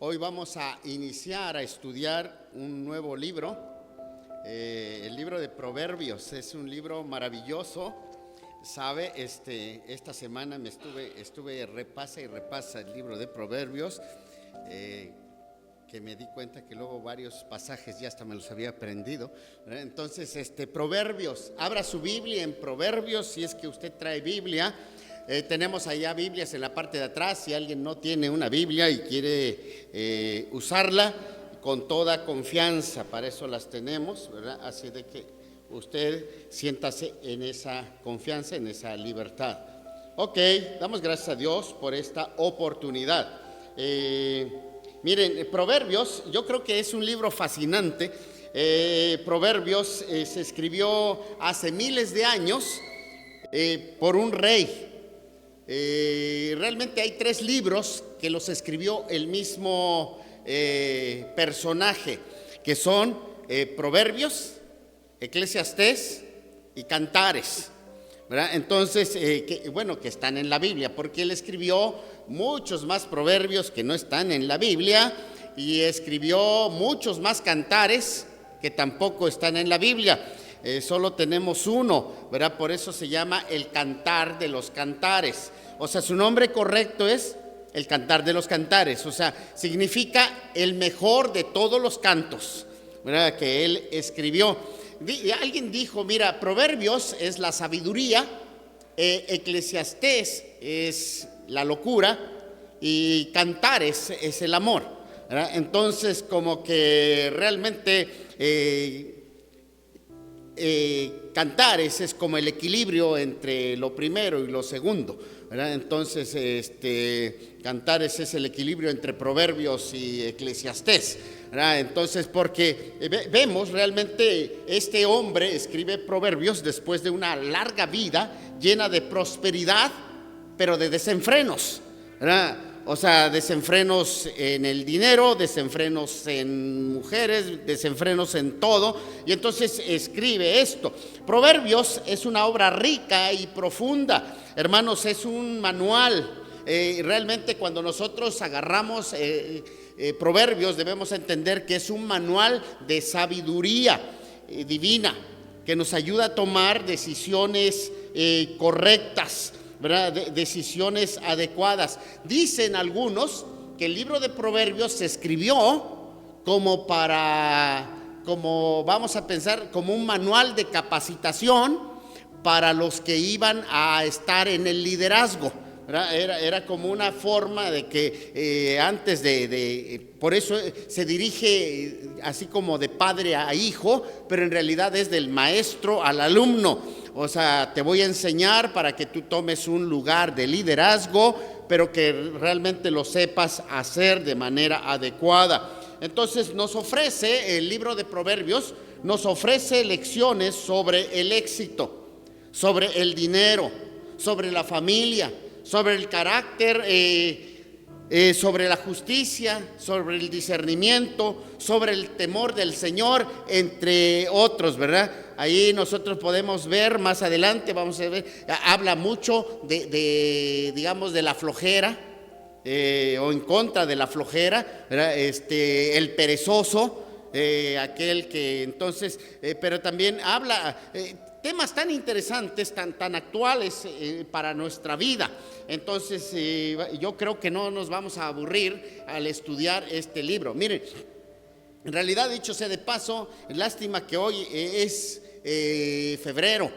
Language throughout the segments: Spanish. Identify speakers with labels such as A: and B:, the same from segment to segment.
A: Hoy vamos a iniciar a estudiar un nuevo libro, el libro de Proverbios. Es un libro maravilloso. Sabe, esta semana estuve repasa y repasa el libro de Proverbios, que me di cuenta que luego varios pasajes ya hasta me los había aprendido, ¿verdad? Entonces, Proverbios, abra su Biblia en Proverbios si es que usted trae Biblia. Tenemos allá Biblias en la parte de atrás. Si alguien no tiene una Biblia y quiere usarla, con toda confianza, para eso las tenemos, ¿verdad? Así de que usted siéntase en esa confianza, en esa libertad. Ok, damos gracias a Dios por esta oportunidad. Miren, Proverbios, yo creo que es un libro fascinante. Proverbios se escribió hace miles de años por un rey. Realmente hay 3 libros que los escribió el mismo personaje, que son Proverbios, Eclesiastés y Cantares, ¿verdad? Entonces, que están en la Biblia, porque él escribió muchos más proverbios que no están en la Biblia, y escribió muchos más cantares que tampoco están en la Biblia. Solo tenemos uno, ¿verdad? Por eso se llama el Cantar de los Cantares. O sea, su nombre correcto es el Cantar de los Cantares. O sea, significa el mejor de todos los cantos, ¿verdad?, que él escribió. Alguien dijo, mira, Proverbios es la sabiduría, Eclesiastés es la locura y Cantares es el amor, ¿verdad? Entonces, como que realmente Cantares es como el equilibrio entre lo primero y lo segundo, ¿verdad? Entonces, Cantares es el equilibrio entre Proverbios y Eclesiastés, ¿verdad? Entonces, porque vemos realmente este hombre escribe Proverbios después de una larga vida llena de prosperidad, pero de desenfrenos, ¿verdad? O sea, desenfrenos en el dinero, desenfrenos en mujeres, desenfrenos en todo. Y entonces escribe esto. Proverbios es una obra rica y profunda. Hermanos, es un manual. Realmente cuando nosotros agarramos Proverbios, debemos entender que es un manual de sabiduría divina, que nos ayuda a tomar decisiones correctas, ¿verdad? Decisiones adecuadas. Dicen algunos que el libro de Proverbios se escribió como vamos a pensar, como un manual de capacitación para los que iban a estar en el liderazgo, ¿verdad? Era como una forma de que antes por eso se dirige así como de padre a hijo, pero en realidad es del maestro al alumno. O sea, te voy a enseñar para que tú tomes un lugar de liderazgo, pero que realmente lo sepas hacer de manera adecuada. Entonces nos ofrece el libro de Proverbios, nos ofrece lecciones sobre el éxito, sobre el dinero, sobre la familia, sobre el carácter, sobre la justicia, sobre el discernimiento, sobre el temor del Señor, entre otros, ¿verdad? Ahí nosotros podemos ver más adelante, vamos a ver, habla mucho digamos, de la flojera, o en contra de la flojera, ¿verdad? El perezoso, aquel que entonces, pero también habla temas tan interesantes, tan actuales para nuestra vida. Entonces, yo creo que no nos vamos a aburrir al estudiar este libro. Miren, en realidad, dicho sea de paso, lástima que hoy es febrero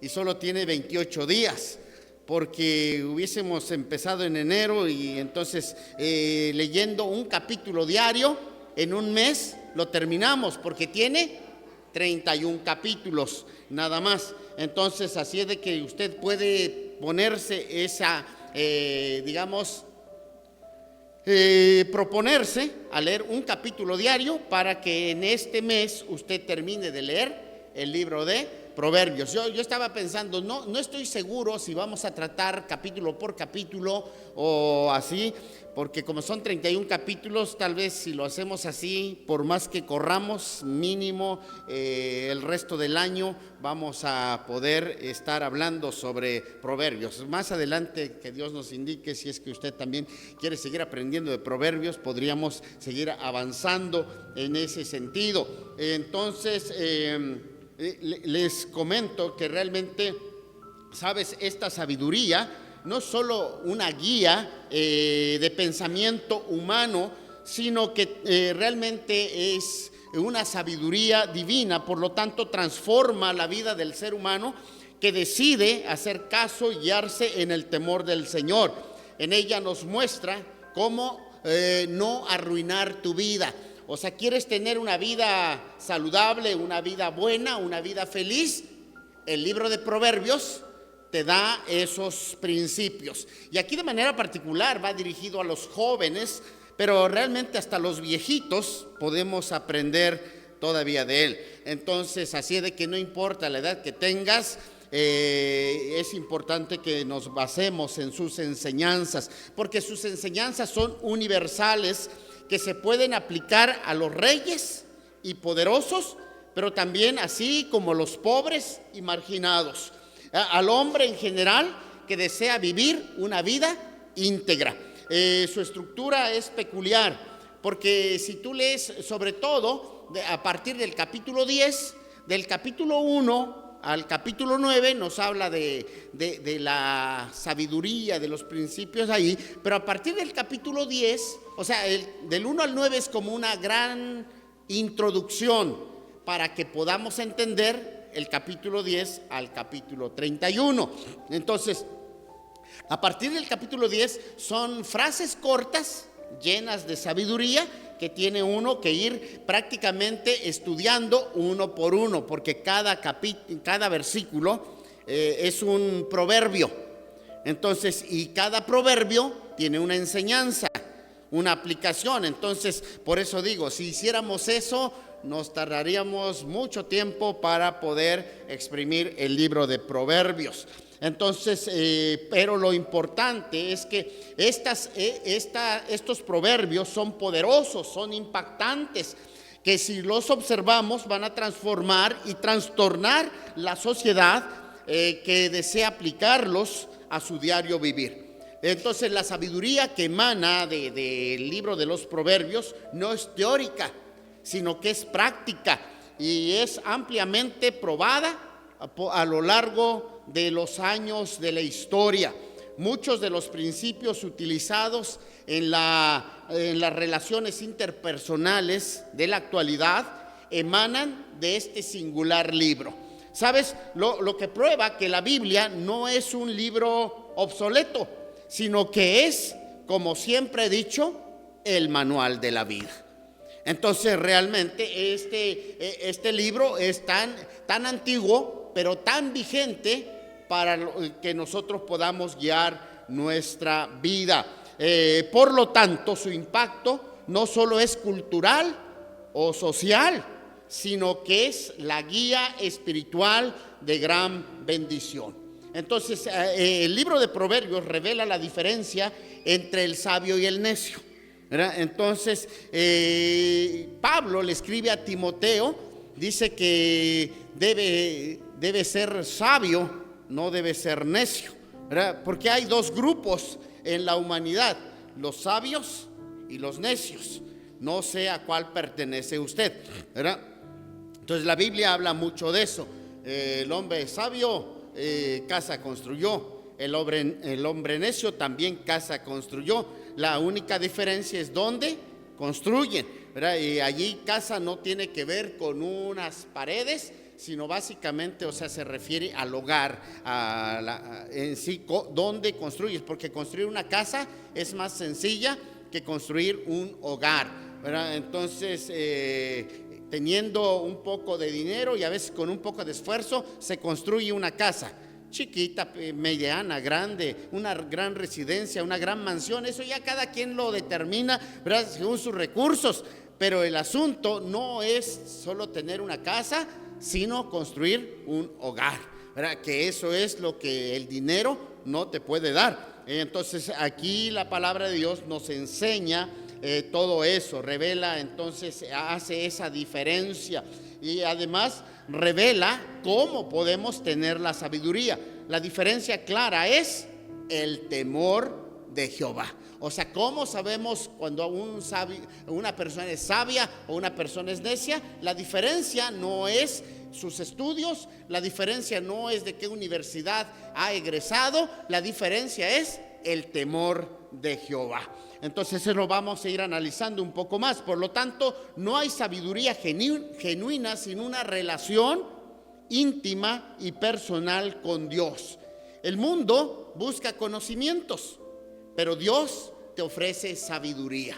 A: y solo tiene 28 días, porque hubiésemos empezado en enero y entonces leyendo un capítulo diario en un mes lo terminamos, porque tiene 31 capítulos nada más. Entonces, así es de que usted puede ponerse esa, proponerse a leer un capítulo diario para que en este mes usted termine de leer el libro de Proverbios. Yo estaba pensando, no estoy seguro si vamos a tratar capítulo por capítulo o así, porque como son 31 capítulos, tal vez si lo hacemos así, por más que corramos, mínimo el resto del año vamos a poder estar hablando sobre Proverbios. Más adelante, que Dios nos indique, si es que usted también quiere seguir aprendiendo de Proverbios, podríamos seguir avanzando en ese sentido. Entonces, les comento que realmente, sabes, esta sabiduría no solo una guía de pensamiento humano, sino que realmente es una sabiduría divina. Por lo tanto, transforma la vida del ser humano que decide hacer caso y guiarse en el temor del Señor. En ella nos muestra cómo no arruinar tu vida. O sea, ¿quieres tener una vida saludable, una vida buena, una vida feliz? El libro de Proverbios te da esos principios. Y aquí de manera particular va dirigido a los jóvenes, pero realmente hasta los viejitos podemos aprender todavía de él. Entonces, así de que no importa la edad que tengas, es importante que nos basemos en sus enseñanzas, porque sus enseñanzas son universales, que se pueden aplicar a los reyes y poderosos, pero también así como los pobres y marginados, al hombre en general que desea vivir una vida íntegra. Su estructura es peculiar, porque si tú lees sobre todo a partir del capítulo 10, del capítulo 1 al capítulo 9 nos habla de la sabiduría, de los principios ahí, pero a partir del capítulo 10, o sea, del 1 al 9 es como una gran introducción para que podamos entender el capítulo 10 al capítulo 31. Entonces, a partir del capítulo 10 son frases cortas, llenas de sabiduría, que tiene uno que ir prácticamente estudiando uno por uno, porque cada versículo es un proverbio. Entonces, y cada proverbio tiene una enseñanza, una aplicación. Entonces, por eso digo, si hiciéramos eso, nos tardaríamos mucho tiempo para poder exprimir el libro de Proverbios. Entonces, pero lo importante es que estos proverbios son poderosos, son impactantes, que si los observamos van a transformar y trastornar la sociedad que desea aplicarlos a su diario vivir. Entonces, la sabiduría que emana del libro de los Proverbios no es teórica, sino que es práctica y es ampliamente probada a lo largo de los años de la historia. Muchos de los principios utilizados en las relaciones interpersonales de la actualidad emanan de este singular libro. ¿Sabes? Lo que prueba que la Biblia no es un libro obsoleto, sino que es, como siempre he dicho, el manual de la vida. Entonces realmente este libro es tan antiguo, pero tan vigente para que nosotros podamos guiar nuestra vida. Por lo tanto, su impacto no solo es cultural o social, sino que es la guía espiritual de gran bendición. Entonces, el libro de Proverbios revela la diferencia entre el sabio y el necio, ¿verdad? Entonces, Pablo le escribe a Timoteo, dice que debe ser sabio, no debe ser necio, ¿verdad? Porque hay dos grupos en la humanidad, los sabios y los necios. No sé a cuál pertenece usted, ¿verdad? Entonces la Biblia habla mucho de eso. El hombre sabio casa construyó, el hombre necio también casa construyó. La única diferencia es dónde construyen, ¿verdad? Y allí casa no tiene que ver con unas paredes, sino básicamente, o sea, se refiere al hogar, en sí, dónde construyes, porque construir una casa es más sencilla que construir un hogar, ¿verdad? Entonces, teniendo un poco de dinero y a veces con un poco de esfuerzo, se construye una casa chiquita, mediana, grande, una gran residencia, una gran mansión. Eso ya cada quien lo determina, ¿verdad?, según sus recursos. Pero el asunto no es solo tener una casa, sino construir un hogar, ¿verdad? Que eso es lo que el dinero no te puede dar. Entonces aquí la palabra de Dios nos enseña todo eso, revela, entonces hace esa diferencia y además revela cómo podemos tener la sabiduría. La diferencia clara es el temor de Jehová. O sea, ¿cómo sabemos cuando una persona es sabia o una persona es necia? La diferencia no es sus estudios, la diferencia no es de qué universidad ha egresado, la diferencia es el temor de Jehová. Entonces eso lo vamos a ir analizando un poco más. Por lo tanto, no hay sabiduría genuina sin una relación íntima y personal con Dios. El mundo busca conocimientos, pero Dios te ofrece sabiduría.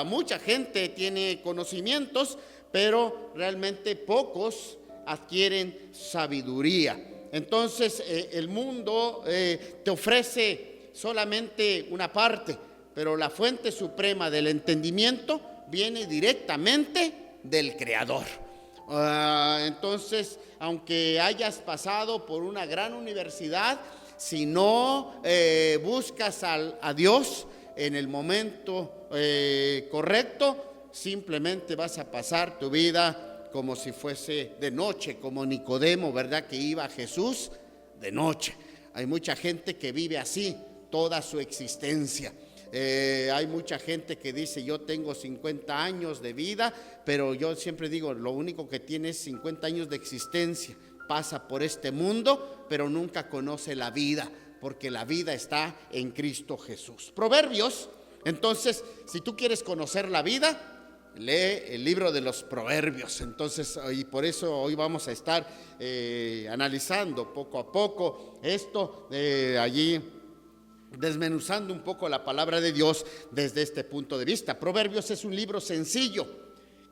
A: Mucha gente tiene conocimientos, pero realmente pocos adquieren sabiduría. Entonces el mundo te ofrece solamente una parte, pero la fuente suprema del entendimiento viene directamente del Creador. Entonces, aunque hayas pasado por una gran universidad, si no buscas a Dios en el momento correcto, simplemente vas a pasar tu vida como si fuese de noche, como Nicodemo, ¿verdad? Que iba a Jesús de noche. Hay mucha gente que vive así toda su existencia. Hay mucha gente que dice: yo tengo 50 años de vida, pero yo siempre digo, lo único que tiene es 50 años de existencia. Pasa por este mundo, pero nunca conoce la vida, porque la vida está en Cristo Jesús. Proverbios, entonces, si tú quieres conocer la vida, lee el libro de los Proverbios. Entonces, y por eso hoy vamos a estar analizando poco a poco esto, allí desmenuzando un poco la palabra de Dios desde este punto de vista. Proverbios es un libro sencillo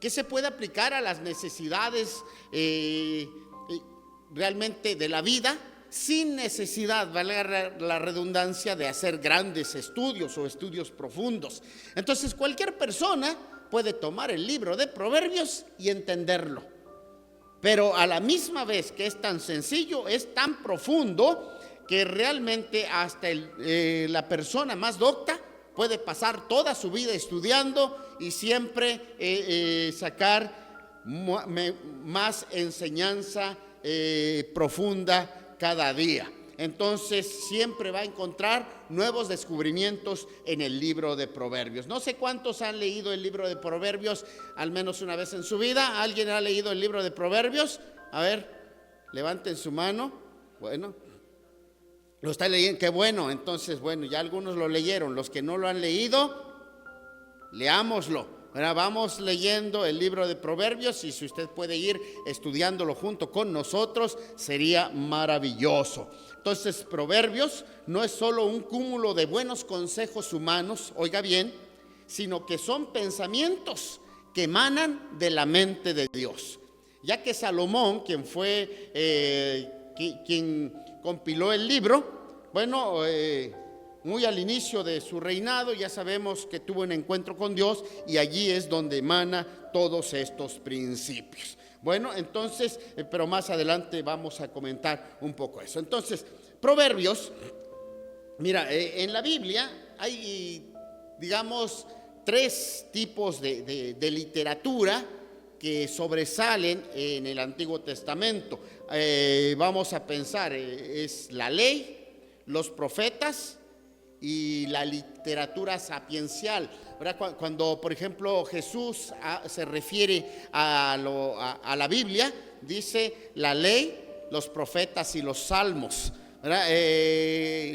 A: que se puede aplicar a las necesidades realmente de la vida, sin necesidad, valga la redundancia, de hacer grandes estudios o estudios profundos. Entonces cualquier persona puede tomar el libro de Proverbios y entenderlo, pero a la misma vez que es tan sencillo, es tan profundo que realmente hasta la persona más docta puede pasar toda su vida estudiando y siempre sacar más enseñanza profunda cada día. Entonces siempre va a encontrar nuevos descubrimientos en el libro de Proverbios. No sé cuántos han leído el libro de Proverbios al menos una vez en su vida. ¿Alguien ha leído el libro de Proverbios? A ver, levanten su mano. Bueno, lo está leyendo, qué bueno. Entonces, bueno, ya algunos lo leyeron. Los que no lo han leído, leámoslo. Ahora vamos leyendo el libro de Proverbios, y si usted puede ir estudiándolo junto con nosotros, sería maravilloso. Entonces, Proverbios no es solo un cúmulo de buenos consejos humanos, oiga bien, sino que son pensamientos que emanan de la mente de Dios. Ya que Salomón, quien fue quien compiló el libro, bueno, muy al inicio de su reinado, ya sabemos que tuvo un encuentro con Dios, y allí es donde emana todos estos principios. Bueno, entonces, pero más adelante vamos a comentar un poco eso. Entonces, Proverbios, mira, en la Biblia hay, digamos, tres tipos de literatura que sobresalen en el Antiguo Testamento. Vamos a pensar, es la ley, los profetas y la literatura sapiencial, ¿verdad? Cuando, por ejemplo, Jesús se refiere a la Biblia, dice la ley, los profetas y los salmos, ¿verdad?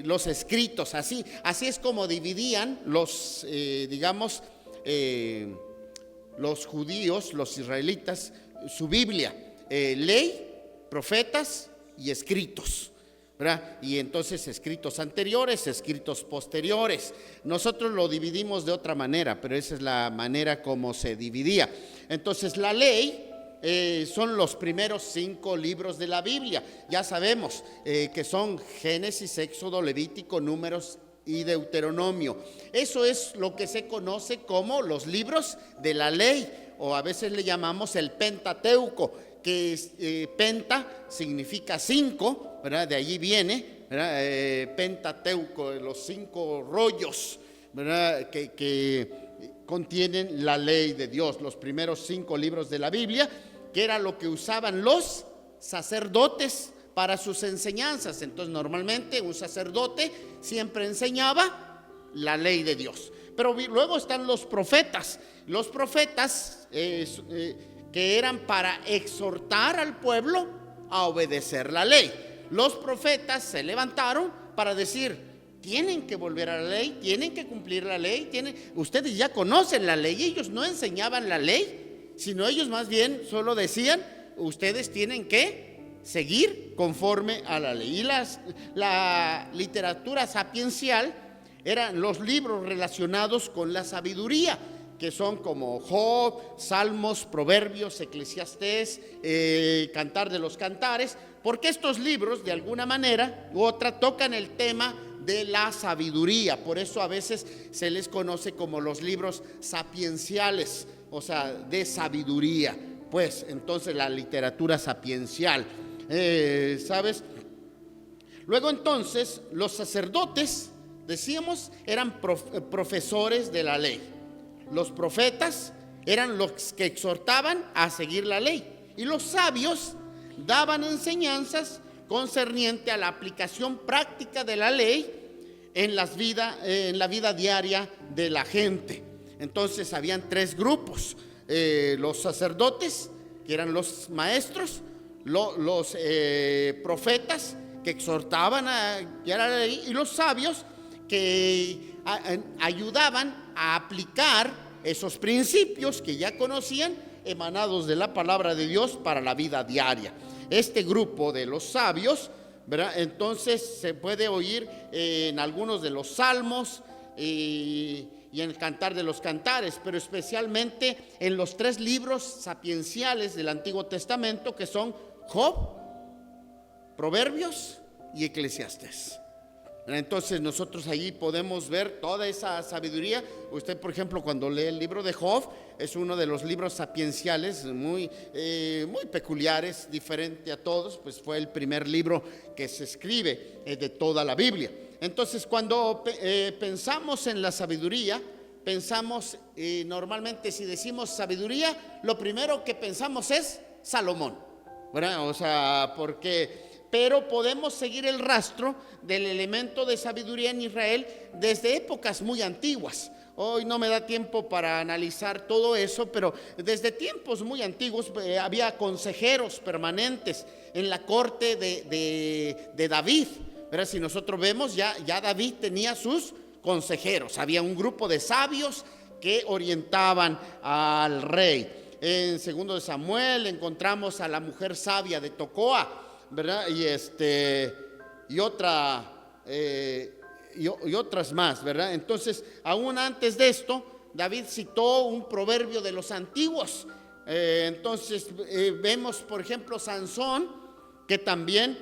A: Los escritos, así es como dividían los, digamos, los judíos, los israelitas, su Biblia: ley, profetas y escritos, ¿verdad? Y entonces escritos anteriores, escritos posteriores. Nosotros lo dividimos de otra manera, pero esa es la manera como se dividía. Entonces la ley son los primeros 5 libros de la Biblia. Ya sabemos que son Génesis, Éxodo, Levítico, Números y Deuteronomio. Eso es lo que se conoce como los libros de la ley, o a veces le llamamos el Pentateuco, que es, penta significa 5, ¿verdad? De allí viene, ¿verdad? Pentateuco, los 5 rollos, ¿verdad? Que contienen la ley de Dios, los primeros 5 libros de la Biblia, que era lo que usaban los sacerdotes para sus enseñanzas. Entonces normalmente un sacerdote siempre enseñaba la ley de Dios. Pero luego están los profetas que eran para exhortar al pueblo a obedecer la ley. Los profetas se levantaron para decir: tienen que volver a la ley, tienen que cumplir la ley, ustedes ya conocen la ley. Ellos no enseñaban la ley, sino ellos más bien solo decían: ustedes tienen que seguir conforme a la ley. Y la literatura sapiencial eran los libros relacionados con la sabiduría, que son como Job, Salmos, Proverbios, Eclesiastés, Cantar de los Cantares, porque estos libros de alguna manera u otra tocan el tema de la sabiduría. Por eso a veces se les conoce como los libros sapienciales, o sea, de sabiduría. Pues entonces la literatura sapiencial, ¿sabes? Luego entonces los sacerdotes, decíamos, eran profesores de la ley. Los profetas eran los que exhortaban a seguir la ley, y los sabios daban enseñanzas concerniente a la aplicación práctica de la ley en la vida diaria de la gente. Entonces habían 3 grupos: los sacerdotes, que eran los maestros; los profetas, que exhortaban a guiar a la ley; y los sabios, que ayudaban a aplicar esos principios que ya conocían, emanados de la palabra de Dios, para la vida diaria. Este grupo de los sabios, ¿verdad?, entonces se puede oír en algunos de los salmos y en el Cantar de los Cantares, pero especialmente en los 3 libros sapienciales del Antiguo Testamento, que son Job, Proverbios y Eclesiastés. Entonces nosotros allí podemos ver toda esa sabiduría. Usted, por ejemplo, cuando lee el libro de Job, es uno de los libros sapienciales muy peculiares, diferente a todos, pues fue el primer libro que se escribe de toda la Biblia. Entonces cuando pensamos en la sabiduría, pensamos, normalmente si decimos sabiduría, lo primero que pensamos es Salomón, ¿verdad? O sea, pero podemos seguir el rastro del elemento de sabiduría en Israel desde épocas muy antiguas. Hoy no me da tiempo para analizar todo eso, pero desde tiempos muy antiguos había consejeros permanentes en la corte de David. Pero si nosotros vemos, ya David tenía sus consejeros. Había un grupo de sabios que orientaban al rey. En 2 de Samuel encontramos a la mujer sabia de Tecoa, ¿verdad? Y otras más, ¿verdad? Entonces, aún antes de esto, David citó un proverbio de los antiguos. Entonces, vemos, por ejemplo, Sansón, que también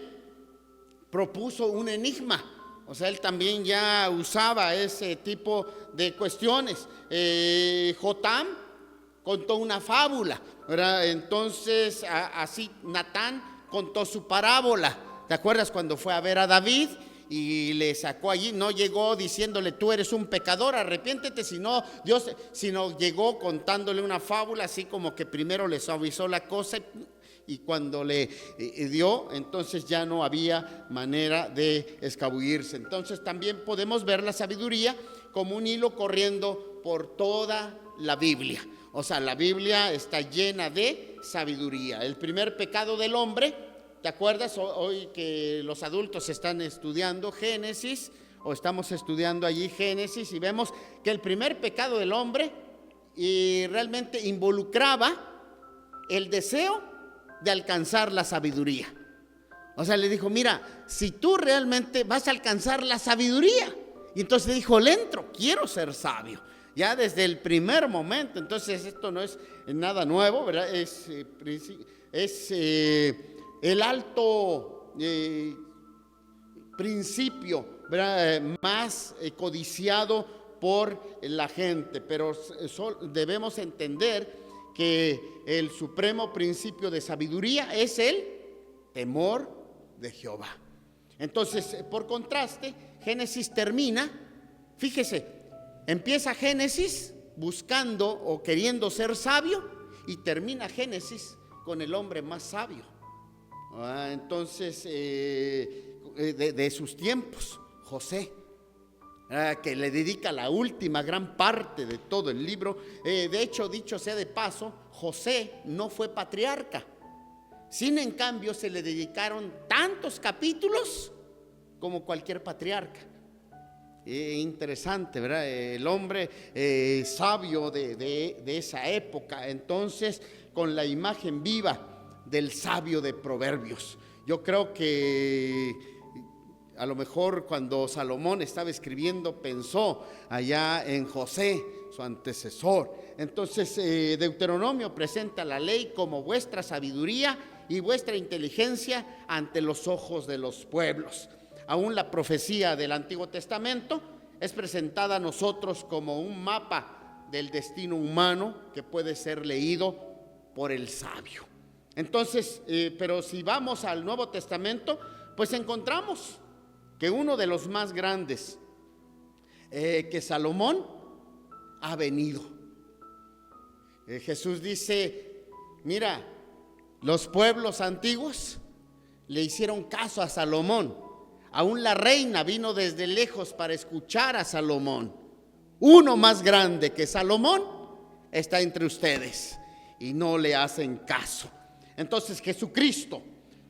A: propuso un enigma. O sea, él también ya usaba ese tipo de cuestiones. Jotam contó una fábula, ¿verdad? Entonces, así Natán contó su parábola. ¿Te acuerdas cuando fue a ver a David y le sacó allí? No llegó diciéndole: tú eres un pecador, arrepiéntete, sino llegó contándole una fábula, así como que primero le suavizó la cosa, y cuando le dio, entonces ya no había manera de escabullirse. Entonces también podemos ver la sabiduría como un hilo corriendo por toda la Biblia. O sea, la Biblia está llena de sabiduría. El primer pecado del hombre, ¿te acuerdas? Hoy que los adultos están estudiando Génesis, o estamos estudiando allí Génesis, y vemos que el primer pecado del hombre realmente involucraba el deseo de alcanzar la sabiduría. O sea, le dijo: mira, si tú realmente vas a alcanzar la sabiduría. Y entonces le dijo: le entro, quiero ser sabio. Ya desde el primer momento. Entonces esto no es nada nuevo, ¿verdad? Es el alto principio, ¿verdad?, más codiciado por la gente. Pero debemos entender que el supremo principio de sabiduría es el temor de Jehová. Entonces, por contraste, Génesis termina, fíjese, empieza Génesis buscando o queriendo ser sabio y termina Génesis con el hombre más sabio. Entonces, de sus tiempos, José, que le dedica la última gran parte de todo el libro. De hecho, dicho sea de paso, José no fue patriarca. Sin en cambio, se le dedicaron tantos capítulos como cualquier patriarca. Interesante, ¿verdad? El hombre sabio de esa época. Entonces, con la imagen viva del sabio de Proverbios. Yo creo que a lo mejor cuando Salomón estaba escribiendo pensó allá en José, su antecesor. Entonces Deuteronomio presenta la ley como vuestra sabiduría y vuestra inteligencia ante los ojos de los pueblos. Aún la profecía del Antiguo Testamento es presentada a nosotros como un mapa del destino humano que puede ser leído por el sabio. Entonces, pero si vamos al Nuevo Testamento, pues encontramos que uno de los más grandes, que Salomón, ha venido. Jesús dice, mira, los pueblos antiguos le hicieron caso a Salomón. Aún la reina vino desde lejos para escuchar a Salomón. Uno más grande que Salomón está entre ustedes y no le hacen caso. Entonces Jesucristo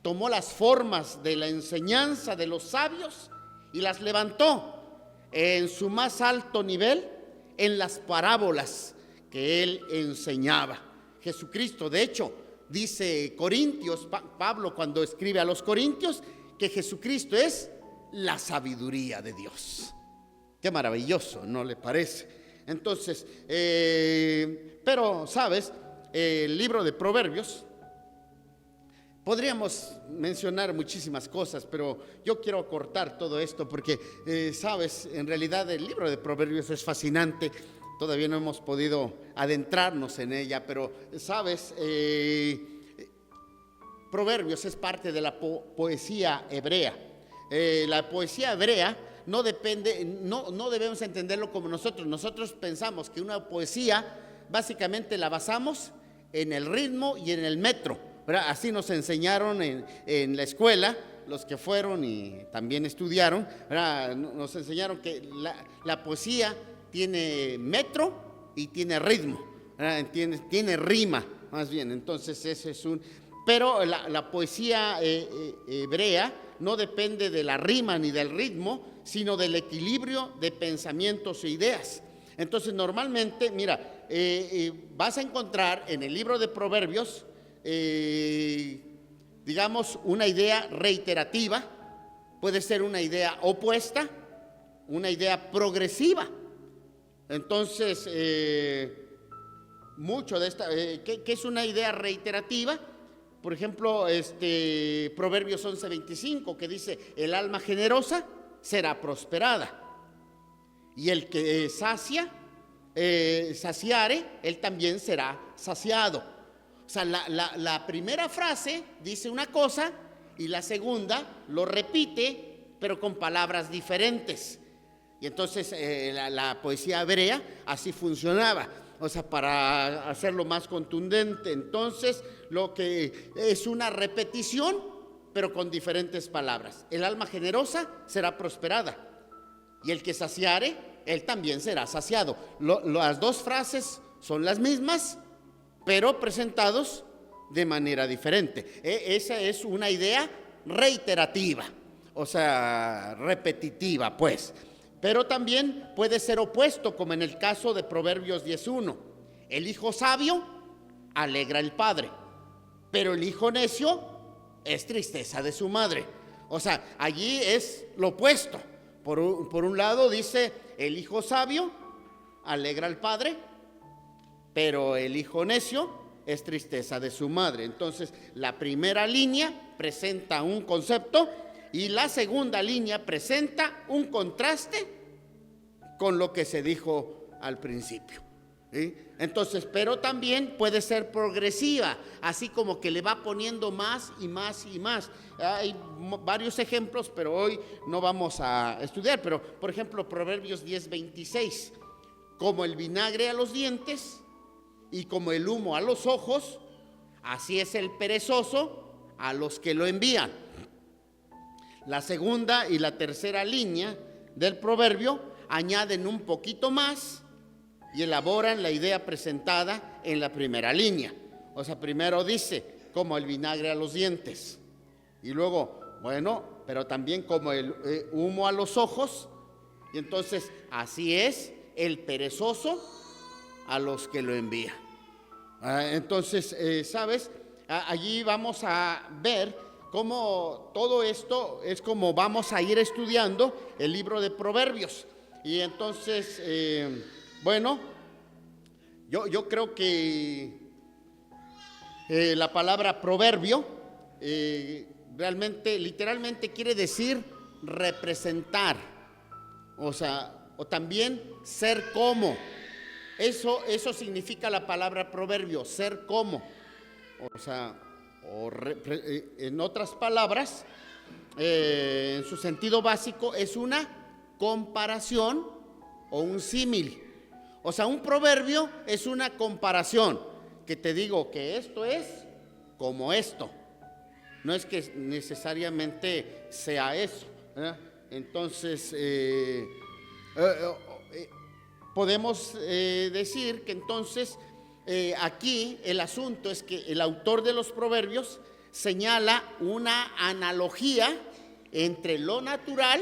A: tomó las formas de la enseñanza de los sabios y las levantó en su más alto nivel en las parábolas que él enseñaba. Jesucristo, de hecho, dice Corintios, Pablo cuando escribe a los Corintios, que Jesucristo es la sabiduría de Dios. Qué maravilloso, ¿no le parece? Entonces, pero, ¿sabes? El libro de Proverbios, podríamos mencionar muchísimas cosas, pero yo quiero acortar todo esto porque, sabes, en realidad el libro de Proverbios es fascinante. Todavía no hemos podido adentrarnos en ella, pero, sabes, Proverbios es parte de la poesía hebrea. La poesía hebrea no depende, no debemos entenderlo como nosotros. Nosotros pensamos que una poesía básicamente la basamos en el ritmo y en el metro, ¿verdad? Así nos enseñaron en la escuela, los que fueron y también estudiaron, ¿verdad? Nos enseñaron que la poesía tiene metro y tiene ritmo, ¿verdad? Tiene rima, más bien. Entonces ese es pero la poesía hebrea no depende de la rima ni del ritmo, sino del equilibrio de pensamientos e ideas. Entonces normalmente, mira, vas a encontrar en el libro de Proverbios, digamos, una idea reiterativa, puede ser una idea opuesta, una idea progresiva. Entonces, mucho de esta, ¿qué es una idea reiterativa? Por ejemplo, Proverbios 11:25, que dice, el alma generosa será prosperada, y el que saciare, él también será saciado. O sea, la primera frase dice una cosa y la segunda lo repite, pero con palabras diferentes. Y entonces la poesía hebrea así funcionaba. O sea, para hacerlo más contundente. Entonces, lo que es una repetición, pero con diferentes palabras. El alma generosa será prosperada, y el que saciare, él también será saciado. Las dos frases son las mismas, pero presentados de manera diferente. Esa es una idea reiterativa, o sea, repetitiva, pues. Pero también puede ser opuesto, como en el caso de Proverbios 10:1. El hijo sabio alegra al padre, pero el hijo necio es tristeza de su madre. O sea, allí es lo opuesto. Por un lado dice, el hijo sabio alegra al padre, pero el hijo necio es tristeza de su madre. Entonces, la primera línea presenta un concepto y la segunda línea presenta un contraste con lo que se dijo al principio. ¿sí? Entonces, pero también puede ser progresiva, así como que le va poniendo más y más y más. Hay varios ejemplos, pero hoy no vamos a estudiar. Pero, por ejemplo, Proverbios 10:26, como el vinagre a los dientes y como el humo a los ojos, así es el perezoso a los que lo envían. La segunda y la tercera línea del proverbio añaden un poquito más y elaboran la idea presentada en la primera línea. O sea, primero dice, como el vinagre a los dientes. Y luego, bueno, pero también como el humo a los ojos. Y entonces, así es el perezoso a los que lo envía. Entonces, ¿sabes? Allí vamos a ver cómo todo esto es como vamos a ir estudiando el libro de Proverbios. Y entonces, bueno, yo creo que la palabra proverbio realmente, literalmente quiere decir representar, o sea, o también ser como. Eso significa la palabra proverbio, ser como. O sea, en otras palabras, en su sentido básico, es una comparación o un símil. O sea, un proverbio es una comparación, que te digo que esto es como esto. No es que necesariamente sea eso, ¿verdad? Entonces, podemos decir que entonces aquí el asunto es que el autor de los proverbios señala una analogía entre lo natural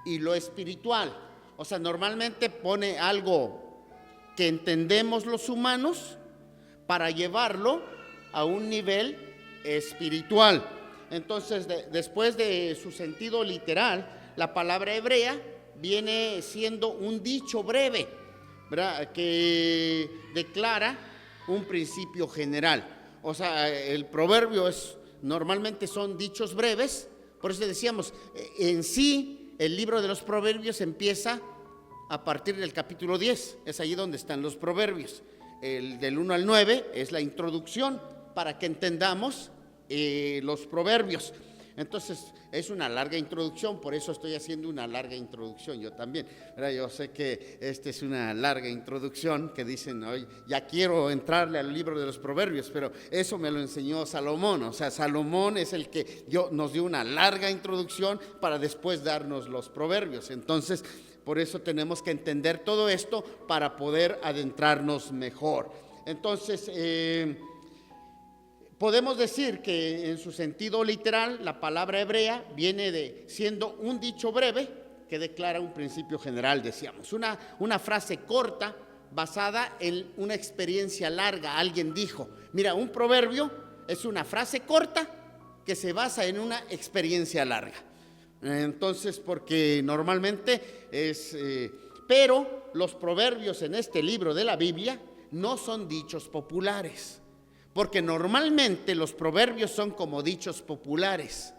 A: y lo espiritual. O sea, normalmente pone algo que entendemos los humanos para llevarlo a un nivel espiritual. Entonces, después de su sentido literal, la palabra hebrea viene siendo un dicho breve, ¿verdad?, que declara un principio general. O sea, el proverbio normalmente son dichos breves. Por eso decíamos, en sí el libro de los proverbios empieza a partir del capítulo 10, es allí donde están los proverbios. El del 1 al 9 es la introducción para que entendamos los proverbios. Entonces es una larga introducción, por eso estoy haciendo una larga introducción yo también, ¿verdad? Yo sé que esta es una larga introducción que dicen, hoy ya quiero entrarle al libro de los proverbios, pero eso me lo enseñó Salomón. O sea, Salomón es el que nos dio una larga introducción para después darnos los proverbios. Entonces, por eso tenemos que entender todo esto para poder adentrarnos mejor. Entonces, podemos decir que en su sentido literal, la palabra hebrea viene siendo un dicho breve que declara un principio general, decíamos. Una frase corta basada en una experiencia larga. Alguien dijo, mira, un proverbio es una frase corta que se basa en una experiencia larga. Entonces, porque normalmente pero los proverbios en este libro de la Biblia no son dichos populares. Porque normalmente los proverbios son como dichos populares,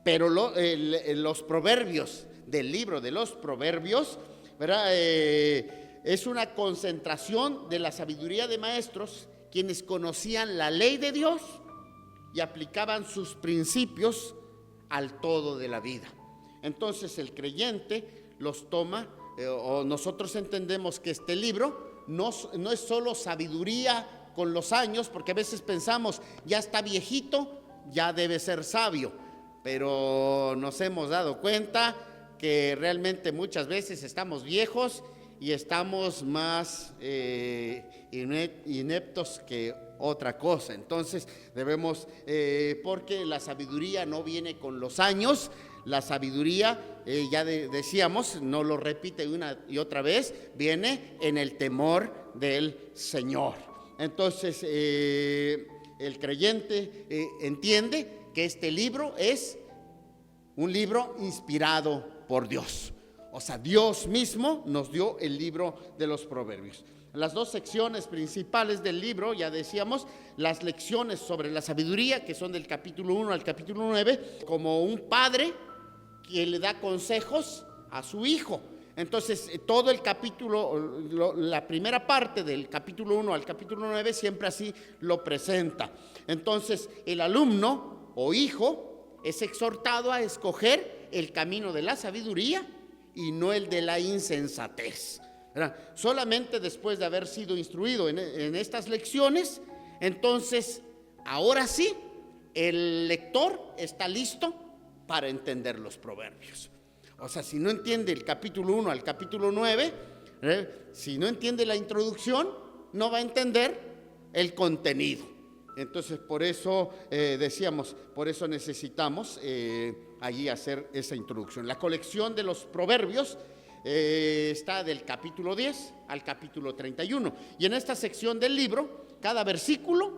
A: pero los proverbios del libro de los proverbios, ¿verdad?, es una concentración de la sabiduría de maestros, quienes conocían la ley de Dios y aplicaban sus principios al todo de la vida. Entonces el creyente los toma, o nosotros entendemos que este libro no es solo sabiduría con los años, porque a veces pensamos, ya está viejito, ya debe ser sabio, pero nos hemos dado cuenta que realmente muchas veces estamos viejos y estamos más ineptos que otra cosa. Entonces debemos, porque la sabiduría no viene con los años, la sabiduría, ya decíamos, no lo repite una y otra vez, viene en el temor del Señor. Entonces, el creyente entiende que este libro es un libro inspirado por Dios. O sea, Dios mismo nos dio el libro de los proverbios. Las dos secciones principales del libro, ya decíamos, las lecciones sobre la sabiduría, que son del capítulo 1 al capítulo 9, como un padre que le da consejos a su hijo. Entonces, todo el capítulo, la primera parte del capítulo 1 al capítulo 9 siempre así lo presenta. Entonces, el alumno o hijo es exhortado a escoger el camino de la sabiduría y no el de la insensatez, ¿verdad? Solamente después de haber sido instruido en estas lecciones, entonces, ahora sí, el lector está listo para entender los proverbios. O sea, si no entiende el capítulo 1 al capítulo 9, si no entiende la introducción, no va a entender el contenido. Entonces, por eso decíamos, por eso necesitamos allí hacer esa introducción. La colección de los proverbios está del capítulo 10 al capítulo 31. Y en esta sección del libro, cada versículo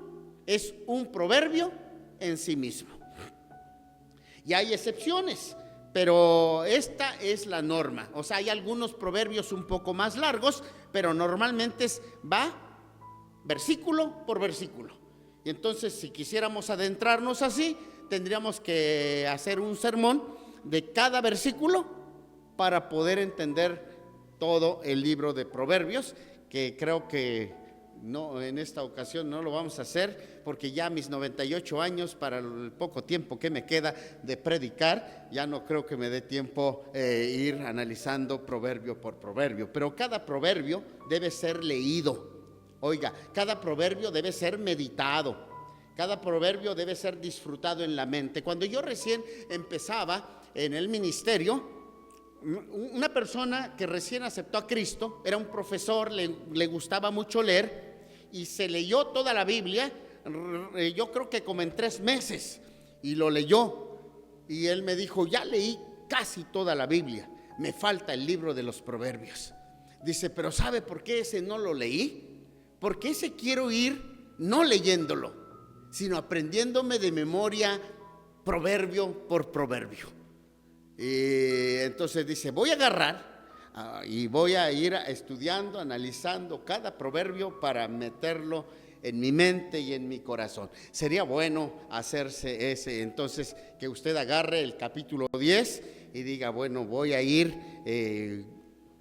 A: es un proverbio en sí mismo. Y hay excepciones, pero esta es la norma. O sea, hay algunos proverbios un poco más largos, pero normalmente va versículo por versículo. Y entonces, si quisiéramos adentrarnos así, tendríamos que hacer un sermón de cada versículo para poder entender todo el libro de Proverbios, que creo que no, en esta ocasión no lo vamos a hacer, porque ya a mis 98 años, para el poco tiempo que me queda de predicar, ya no creo que me dé tiempo ir analizando proverbio por proverbio. Pero cada proverbio debe ser leído. Oiga, cada proverbio debe ser meditado, cada proverbio debe ser disfrutado en la mente. Cuando yo recién empezaba en el ministerio, una persona que recién aceptó a Cristo, era un profesor, le gustaba mucho leer y se leyó toda la Biblia, yo creo que como en 3 meses, y lo leyó. Y él me dijo, ya leí casi toda la Biblia, me falta el libro de los proverbios. Dice, pero ¿sabe por qué ese no lo leí? Porque ese quiero ir no leyéndolo, sino aprendiéndome de memoria proverbio por proverbio. Entonces dice, voy a agarrar y voy a ir estudiando, analizando cada proverbio para meterlo en mi mente y en mi corazón. Sería bueno hacerse ese, entonces, que usted agarre el capítulo 10 y diga, bueno, voy a ir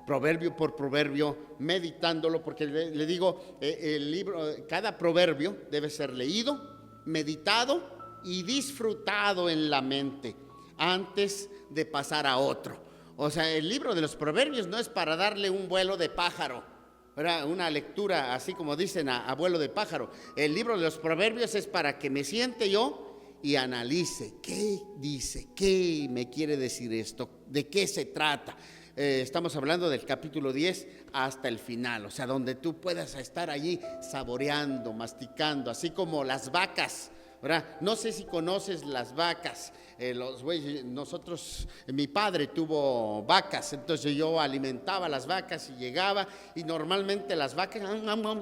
A: proverbio por proverbio, meditándolo, porque le digo, el libro, cada proverbio debe ser leído, meditado y disfrutado en la mente antes de pasar a otro. O sea, el libro de los proverbios no es para darle un vuelo de pájaro, ¿verdad? Una lectura así como dicen a vuelo de pájaro. El libro de los proverbios es para que me siente yo y analice qué dice, qué me quiere decir esto, de qué se trata. Estamos hablando del capítulo 10 hasta el final, o sea, donde tú puedas estar allí saboreando, masticando, así como las vacas, ¿verdad? No sé si conoces las vacas, los bueyes. Nosotros, mi padre tuvo vacas, entonces yo alimentaba las vacas y llegaba, y normalmente las vacas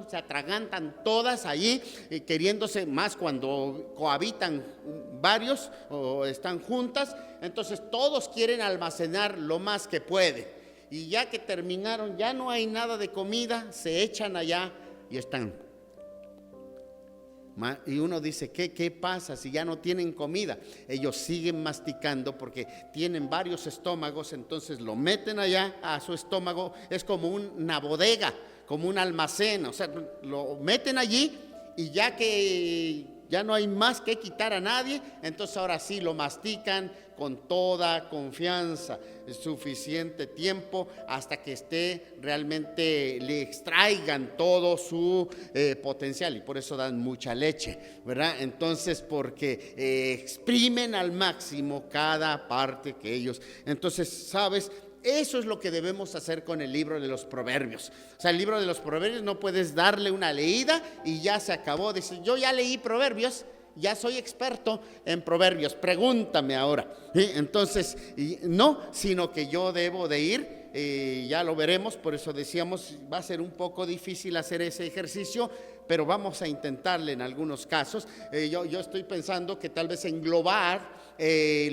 A: se atragantan todas allí, queriéndose más cuando cohabitan varios o están juntas. Entonces todos quieren almacenar lo más que pueden, y ya que terminaron, ya no hay nada de comida, se echan allá y están. Y uno dice, ¿qué pasa si ya no tienen comida? Ellos siguen masticando porque tienen varios estómagos, entonces lo meten allá a su estómago, es como una bodega, como un almacén, o sea, lo meten allí, y ya que ya no hay más que quitar a nadie, entonces ahora sí lo mastican con toda confianza, suficiente tiempo hasta que realmente le extraigan todo su potencial, y por eso dan mucha leche, ¿verdad? Entonces, porque exprimen al máximo cada parte que ellos. Entonces, ¿sabes? Eso es lo que debemos hacer con el libro de los proverbios. O sea, el libro de los proverbios no puedes darle una leída y ya se acabó. Dice, yo ya leí proverbios, ya soy experto en proverbios, pregúntame ahora. Entonces, no, sino que yo debo de ir, ya lo veremos, por eso decíamos, va a ser un poco difícil hacer ese ejercicio, pero vamos a intentarle en algunos casos. Yo estoy pensando que tal vez englobar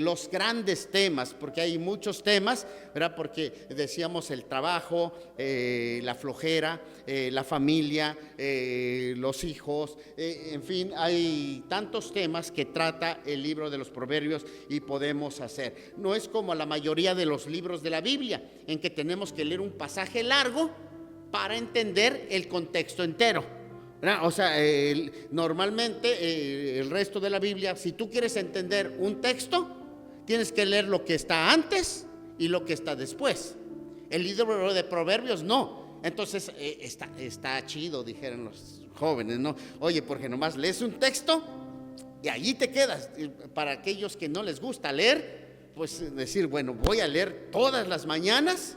A: los grandes temas, porque hay muchos temas, ¿verdad? Porque decíamos el trabajo, la flojera, la familia, los hijos, en fin, hay tantos temas que trata el libro de los Proverbios y podemos hacer. No es como la mayoría de los libros de la Biblia, en que tenemos que leer un pasaje largo para entender el contexto entero, ¿verdad? O sea, normalmente el resto de la Biblia, si tú quieres entender un texto, tienes que leer lo que está antes y lo que está después. El libro de Proverbios no. Entonces está chido, dijeron los jóvenes, ¿no? Oye, porque nomás lees un texto y allí te quedas. Para aquellos que no les gusta leer, pues decir, bueno, voy a leer todas las mañanas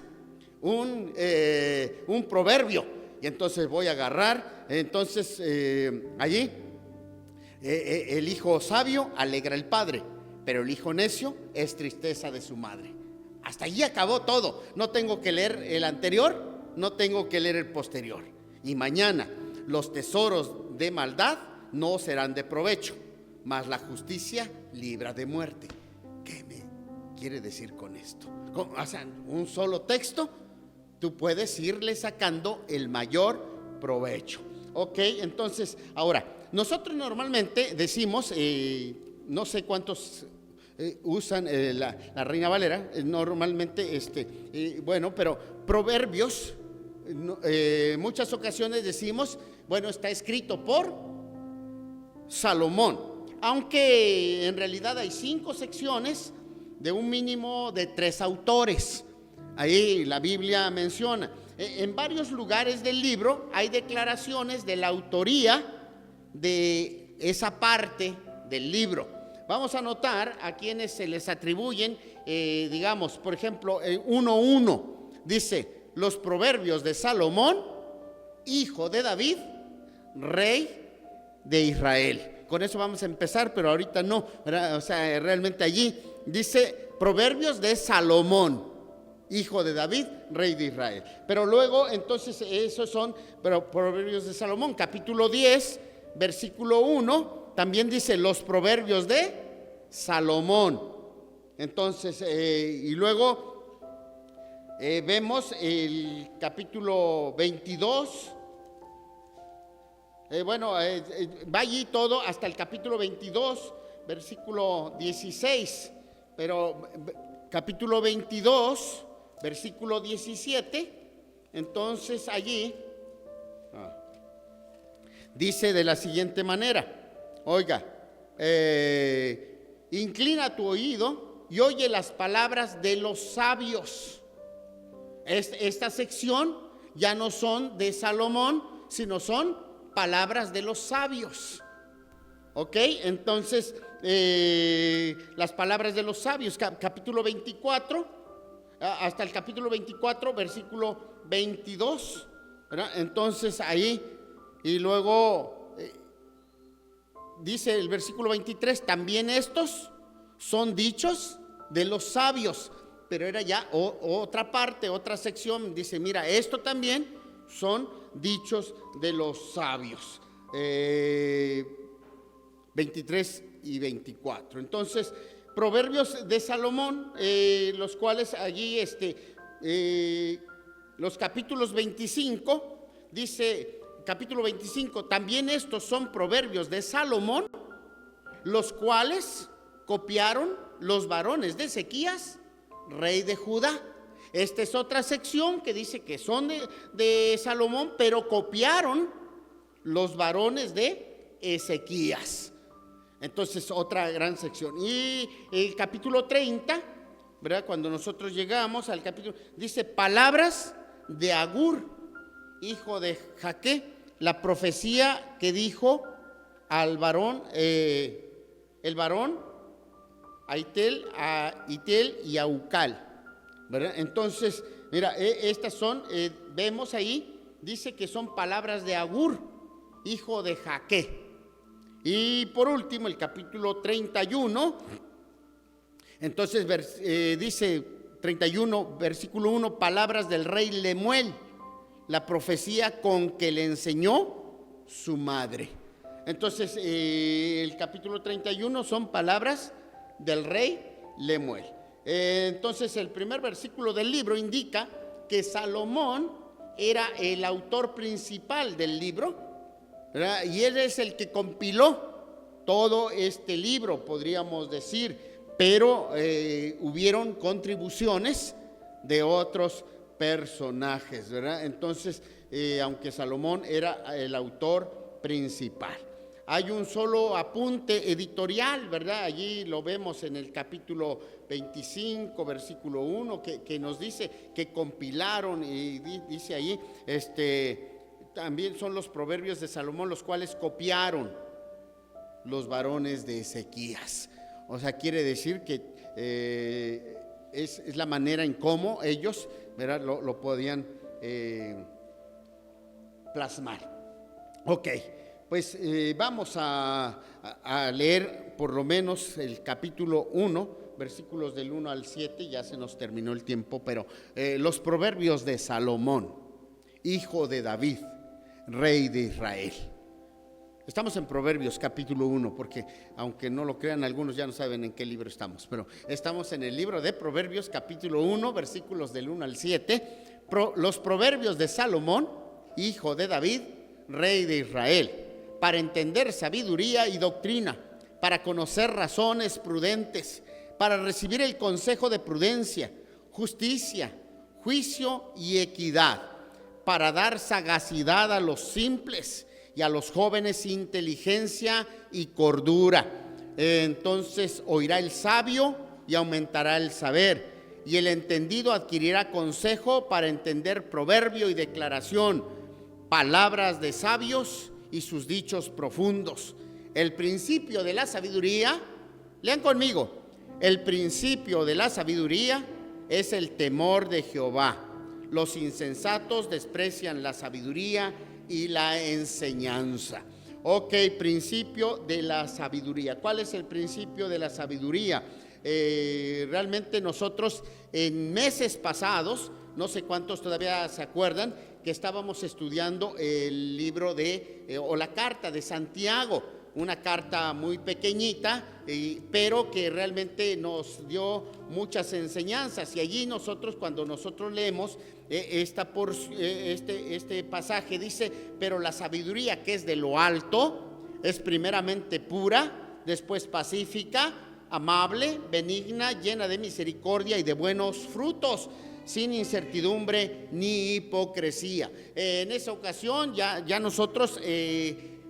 A: un proverbio, y entonces voy a agarrar, entonces allí el hijo sabio alegra al padre, pero el hijo necio es tristeza de su madre. Hasta allí acabó todo. No tengo que leer el anterior, no tengo que leer el posterior. Y mañana, los tesoros de maldad no serán de provecho, mas la justicia libra de muerte. ¿Qué me quiere decir con esto? O sea, un solo texto, tú puedes irle sacando el mayor provecho. Ok, entonces, ahora, nosotros normalmente decimos, no sé cuántos usan la Reina Valera, normalmente, bueno, pero Proverbios, muchas ocasiones decimos, bueno, está escrito por Salomón, aunque en realidad hay 5 secciones de un mínimo de 3 autores. Ahí la Biblia menciona. En varios lugares del libro hay declaraciones de la autoría de esa parte del libro. Vamos a notar a quienes se les atribuyen, digamos, por ejemplo, 1:1 dice: los proverbios de Salomón, hijo de David, rey de Israel. Con eso vamos a empezar, pero ahorita no, ¿verdad? O sea, realmente allí dice proverbios de Salomón, hijo de David, rey de Israel. Pero luego, entonces, esos son proverbios de Salomón. Capítulo 10, versículo 1, también dice los proverbios de Salomón. Entonces, y luego vemos el capítulo 22. Va allí todo hasta el capítulo 22, versículo 16. Pero capítulo 22, versículo 17, entonces allí dice de la siguiente manera: oiga, inclina tu oído y oye las palabras de los sabios. Esta sección ya no son de Salomón, sino son palabras de los sabios. Ok, entonces las palabras de los sabios, capítulo 24, hasta el capítulo 24, versículo 22, ¿verdad? Entonces ahí, y luego dice el versículo 23, también estos son dichos de los sabios, pero era ya otra parte, otra sección, dice, mira, esto también son dichos de los sabios. 23 y 24. Entonces, proverbios de Salomón, los cuales allí, los capítulos 25, dice, capítulo 25, también estos son proverbios de Salomón, los cuales copiaron los varones de Ezequías, rey de Judá. Esta es otra sección que dice que son de Salomón, pero copiaron los varones de Ezequías. Entonces, otra gran sección. Y el capítulo 30, ¿verdad? Cuando nosotros llegamos al capítulo, dice palabras de Agur, hijo de Jaque, la profecía que dijo al varón, el varón a Itel y a Ucal, ¿verdad? Entonces, mira, estas son, vemos ahí, dice que son palabras de Agur, hijo de Jaque. Y por último, el capítulo 31, entonces dice 31, versículo 1, palabras del rey Lemuel, la profecía con que le enseñó su madre. Entonces, el capítulo 31 son palabras del rey Lemuel. Entonces, el primer versículo del libro indica que Salomón era el autor principal del libro, ¿verdad? Y él es el que compiló todo este libro, podríamos decir, pero hubieron contribuciones de otros personajes, ¿verdad? Entonces, aunque Salomón era el autor principal. Hay un solo apunte editorial, ¿verdad? Allí lo vemos en el capítulo 25, versículo 1, que nos dice que compilaron, y dice ahí, también son los proverbios de Salomón, los cuales copiaron los varones de Ezequías. O sea, quiere decir que es la manera en cómo ellos, ¿verdad?, lo podían plasmar. Ok, pues vamos a leer por lo menos el capítulo 1, versículos del 1 al 7, ya se nos terminó el tiempo, pero los proverbios de Salomón, hijo de David, rey de Israel. Estamos en Proverbios capítulo 1, porque aunque no lo crean, algunos ya no saben en qué libro estamos, pero estamos en el libro de Proverbios capítulo 1, versículos del 1 al 7, los proverbios de Salomón, hijo de David, rey de Israel, para entender sabiduría y doctrina, para conocer razones prudentes, para recibir el consejo de prudencia, justicia, juicio y equidad, para dar sagacidad a los simples y a los jóvenes inteligencia y cordura. Entonces oirá el sabio y aumentará el saber, y el entendido adquirirá consejo para entender proverbio y declaración, palabras de sabios y sus dichos profundos. El principio de la sabiduría, lean conmigo, el principio de la sabiduría es el temor de Jehová. Los insensatos desprecian la sabiduría y la enseñanza. Ok, principio de la sabiduría. ¿Cuál es el principio de la sabiduría? Realmente nosotros en meses pasados, no sé cuántos todavía se acuerdan, que estábamos estudiando el libro o la carta de Santiago, una carta muy pequeñita, pero que realmente nos dio muchas enseñanzas. Y allí nosotros, cuando nosotros leemos este pasaje, dice: pero la sabiduría que es de lo alto es primeramente pura, después pacífica, amable, benigna, llena de misericordia y de buenos frutos, sin incertidumbre ni hipocresía. En esa ocasión ya nosotros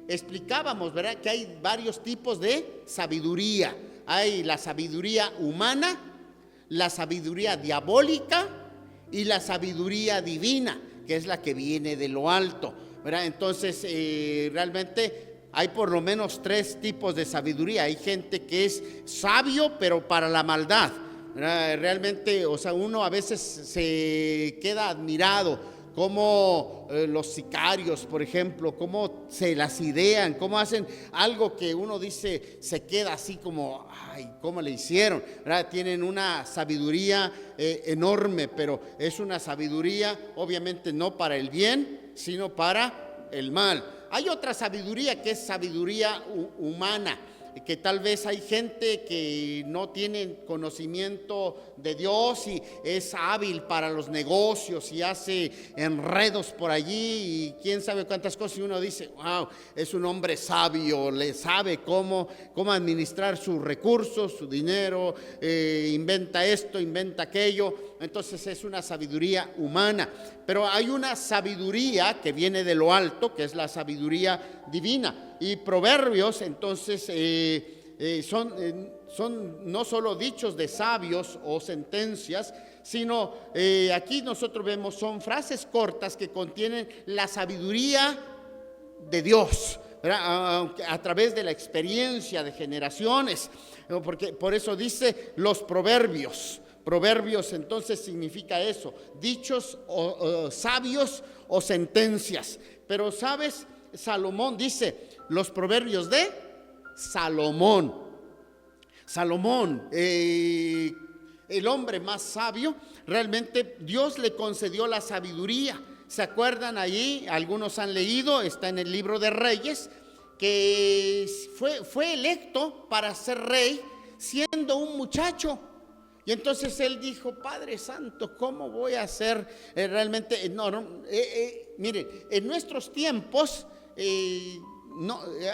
A: explicábamos, ¿verdad?, que hay varios tipos de sabiduría. Hay la sabiduría humana, la sabiduría diabólica y la sabiduría divina, que es la que viene de lo alto, ¿verdad? Entonces, realmente hay por lo menos 3 tipos de sabiduría. Hay gente que es sabio, pero para la maldad, ¿verdad? Realmente, o sea, uno a veces se queda admirado cómo los sicarios, por ejemplo, cómo se las idean, cómo hacen algo que uno dice, se queda así como, ay, ¿cómo le hicieron? ¿Verdad? Tienen una sabiduría enorme, pero es una sabiduría obviamente no para el bien, sino para el mal. Hay otra sabiduría que es sabiduría humana, que tal vez hay gente que no tiene conocimiento de Dios y es hábil para los negocios y hace enredos por allí y quién sabe cuántas cosas, y uno dice, wow, es un hombre sabio, le sabe cómo administrar sus recursos, su dinero, inventa esto, inventa aquello. Entonces es una sabiduría humana. Pero hay una sabiduría que viene de lo alto, que es la sabiduría divina. Y proverbios, entonces, son no solo dichos de sabios o sentencias, sino aquí nosotros vemos, son frases cortas que contienen la sabiduría de Dios, ¿verdad?, a través de la experiencia de generaciones. Porque por eso dice los proverbios. Proverbios entonces significa eso, dichos sabios o sentencias. Pero sabes, Salomón dice los proverbios de Salomón. Salomón, el hombre más sabio, realmente Dios le concedió la sabiduría. ¿Se acuerdan allí? Algunos han leído, está en el libro de Reyes, que fue electo para ser rey siendo un muchacho. Y entonces él dijo: Padre Santo, ¿cómo voy a hacer realmente? Miren, en nuestros tiempos,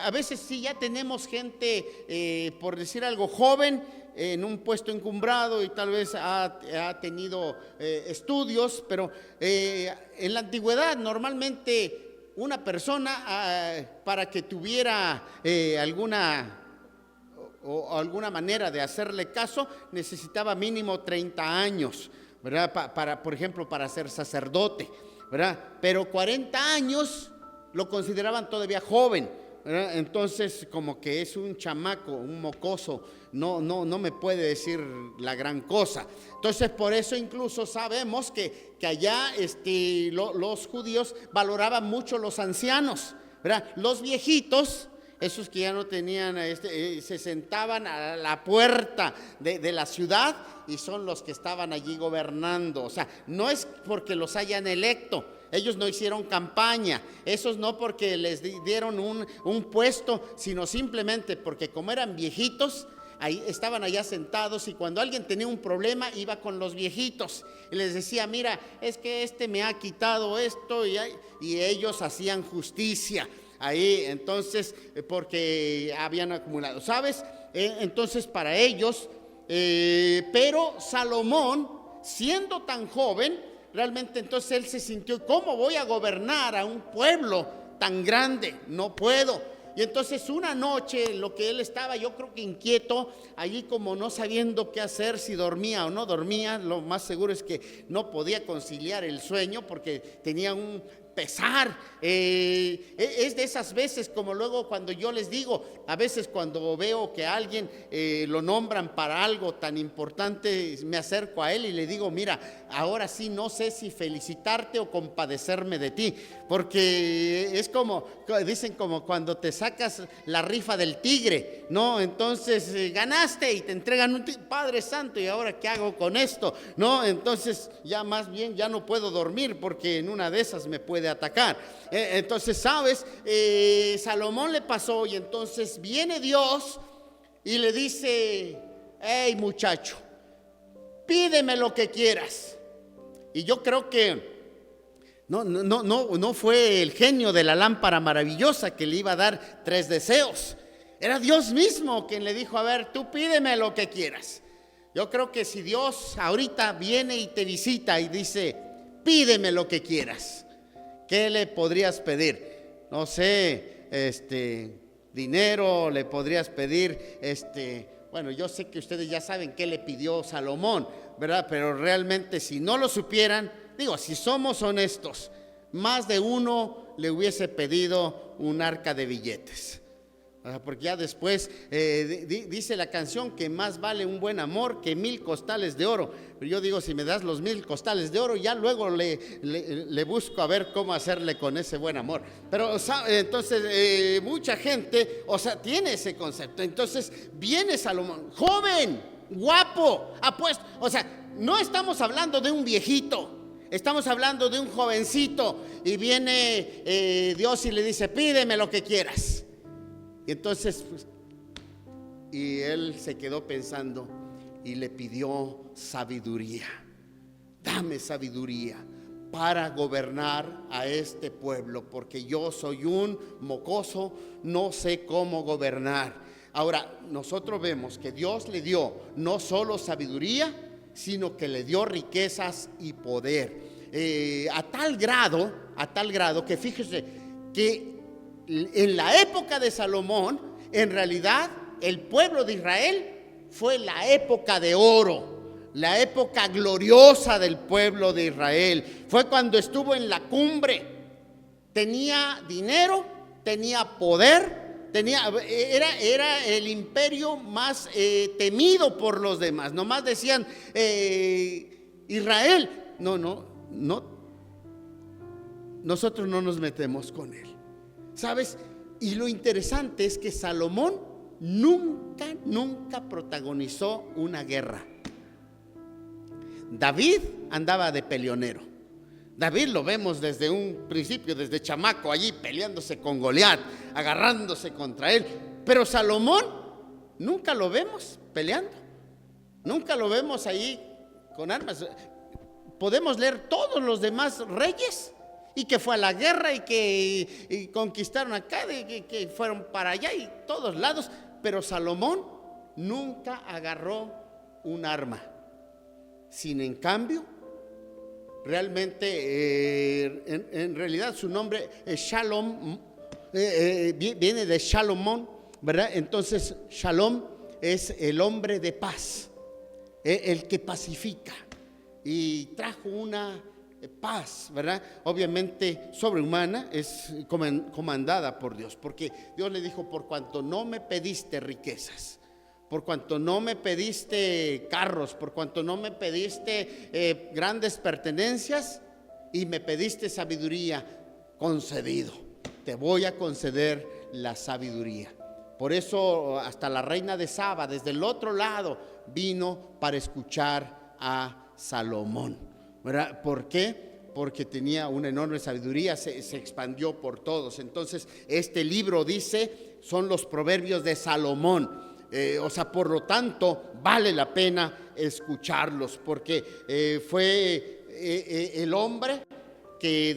A: a veces sí ya tenemos gente, por decir algo, joven, en un puesto encumbrado y tal vez ha tenido estudios, pero en la antigüedad normalmente una persona para que tuviera alguna manera de hacerle caso necesitaba mínimo 30 años, ¿verdad? Por ejemplo, para ser sacerdote, ¿verdad? Pero 40 años lo consideraban todavía joven, ¿verdad? Entonces, como que es un chamaco, un mocoso, no me puede decir la gran cosa. Entonces, por eso incluso sabemos que allá los judíos valoraban mucho los ancianos, ¿verdad? Los viejitos, esos que ya no tenían, se sentaban a la puerta de la ciudad y son los que estaban allí gobernando. O sea, no es porque los hayan electo, ellos no hicieron campaña, esos no porque les dieron un puesto, sino simplemente porque como eran viejitos, ahí estaban allá sentados, y cuando alguien tenía un problema iba con los viejitos y les decía: mira, es que me ha quitado esto, y ellos hacían justicia ahí, entonces, porque habían acumulado, ¿sabes? Entonces para ellos, pero Salomón, siendo tan joven, realmente entonces él se sintió: ¿cómo voy a gobernar a un pueblo tan grande? No puedo. Y entonces una noche, lo que él estaba, yo creo que inquieto, allí como no sabiendo qué hacer, si dormía o no dormía, lo más seguro es que no podía conciliar el sueño porque tenía un pesar. Es de esas veces, como luego cuando yo les digo, a veces cuando veo que a alguien lo nombran para algo tan importante, me acerco a él y le digo: mira, ahora sí no sé si felicitarte o compadecerme de ti, porque es como, dicen, como cuando te sacas la rifa del tigre, ¿no? Entonces ganaste y te entregan un tigre. Padre Santo, ¿y ahora qué hago con esto? ¿No? Entonces ya más bien ya no puedo dormir porque en una de esas me puede atacar. Entonces, ¿sabes? Salomón le pasó, y entonces viene Dios y le dice: hey muchacho, pídeme lo que quieras. Y yo creo que no fue el genio de la lámpara maravillosa que le iba a dar 3 deseos. Era Dios mismo quien le dijo: a ver, tú pídeme lo que quieras. Yo creo que si Dios ahorita viene y te visita y dice: pídeme lo que quieras, ¿qué le podrías pedir? No sé, dinero, le podrías pedir, bueno, yo sé que ustedes ya saben qué le pidió Salomón, ¿verdad? Pero realmente, si no lo supieran, digo, si somos honestos, más de uno le hubiese pedido un arca de billetes. Porque ya después dice la canción que más vale un buen amor que 1000 costales de oro. Pero yo digo, si me das los 1000 costales de oro, ya luego le busco a ver cómo hacerle con ese buen amor. Pero entonces mucha gente, o sea, tiene ese concepto. Entonces viene Salomón, joven, guapo, apuesto. O sea, no estamos hablando de un viejito, estamos hablando de un jovencito. Y viene Dios y le dice: pídeme lo que quieras. Y entonces, y él se quedó pensando y le pidió sabiduría. Dame sabiduría para gobernar a este pueblo, porque yo soy un mocoso, no sé cómo gobernar. Ahora, nosotros vemos que Dios le dio no solo sabiduría, sino que le dio riquezas y poder. A tal grado que fíjese que en la época de Salomón, en realidad el pueblo de Israel fue la época de oro, la época gloriosa del pueblo de Israel. Fue cuando estuvo en la cumbre, tenía dinero, tenía poder, era el imperio más temido por los demás. Nomás decían: Israel, no, nosotros no nos metemos con él. ¿Sabes? Y lo interesante es que Salomón nunca protagonizó una guerra. David andaba de peleonero, David lo vemos desde un principio, desde chamaco, allí peleándose con Goliat, agarrándose contra él. Pero Salomón nunca lo vemos peleando, nunca lo vemos ahí con armas. Podemos leer todos los demás reyes y que fue a la guerra y que conquistaron acá, que fueron para allá y todos lados, pero Salomón nunca agarró un arma. Sin en cambio, realmente, en realidad su nombre es Shalom, viene de Salomón, ¿verdad? Entonces Shalom es el hombre de paz, el que pacifica, y trajo una paz, ¿verdad? Obviamente sobrehumana, es comandada por Dios, porque Dios le dijo: por cuanto no me pediste riquezas, por cuanto no me pediste carros, por cuanto no me pediste grandes pertenencias y me pediste sabiduría, concedido, te voy a conceder la sabiduría. Por eso hasta la reina de Saba, desde el otro lado, vino para escuchar a Salomón, ¿verdad? ¿Por qué? Porque tenía una enorme sabiduría, se expandió por todos. Entonces este libro dice, son los proverbios de Salomón. Por lo tanto, vale la pena escucharlos, porque fue el hombre que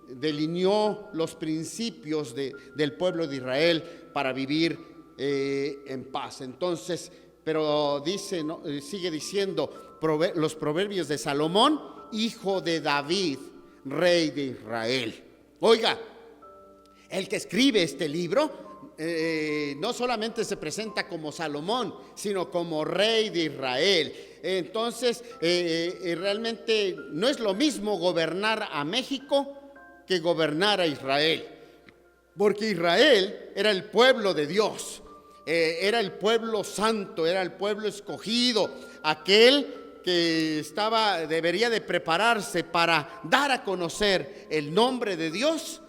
A: delineó los principios del pueblo de Israel para vivir en paz. Entonces, pero dice, ¿no? Sigue diciendo los proverbios de Salomón, hijo de David, rey de Israel. Oiga, el que escribe este libro no solamente se presenta como Salomón, sino como rey de Israel. Entonces, realmente no es lo mismo gobernar a México que gobernar a Israel, porque Israel era el pueblo de Dios, era el pueblo santo, era el pueblo escogido, aquel que debería de prepararse para dar a conocer el nombre de Dios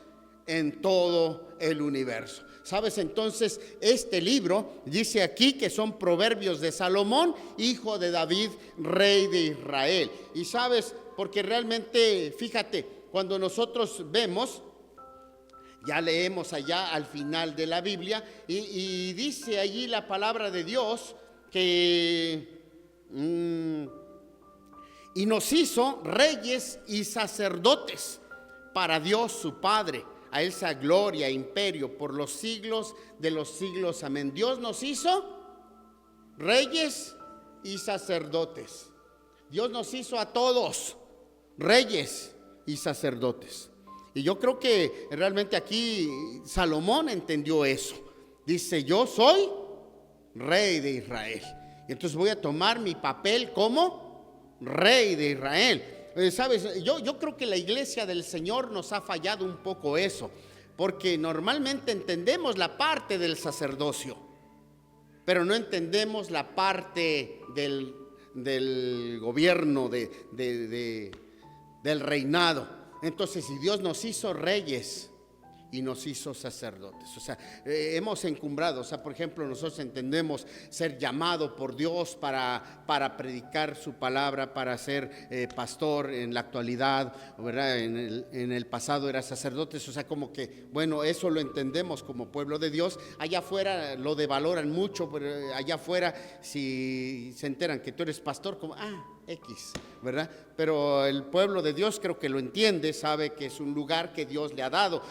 A: en todo el universo. ¿Sabes? Entonces este libro dice aquí que son proverbios de Salomón, hijo de David, rey de Israel. Y sabes, porque realmente, fíjate, cuando nosotros vemos, ya leemos allá al final de la Biblia, y dice allí la palabra de Dios que y nos hizo reyes y sacerdotes para Dios su Padre. A Él sea gloria e imperio por los siglos de los siglos. Amén. Dios nos hizo reyes y sacerdotes. Dios nos hizo a todos reyes y sacerdotes. Y yo creo que realmente aquí Salomón entendió eso. Dice: yo soy rey de Israel. Y entonces voy a tomar mi papel como rey de Israel. ¿Sabes? Yo creo que la iglesia del Señor nos ha fallado un poco eso, porque normalmente entendemos la parte del sacerdocio, pero no entendemos la parte del gobierno, del reinado. Entonces, si Dios nos hizo reyes y nos hizo sacerdotes, hemos encumbrado, por ejemplo, nosotros entendemos ser llamado por Dios para predicar su palabra, para ser pastor en la actualidad, ¿verdad? En el pasado era sacerdotes, como que, bueno, eso lo entendemos como pueblo de Dios. Allá afuera lo devaloran mucho, pero allá afuera si se enteran que tú eres pastor, como, X, ¿verdad? Pero el pueblo de Dios creo que lo entiende, sabe que es un lugar que Dios le ha dado.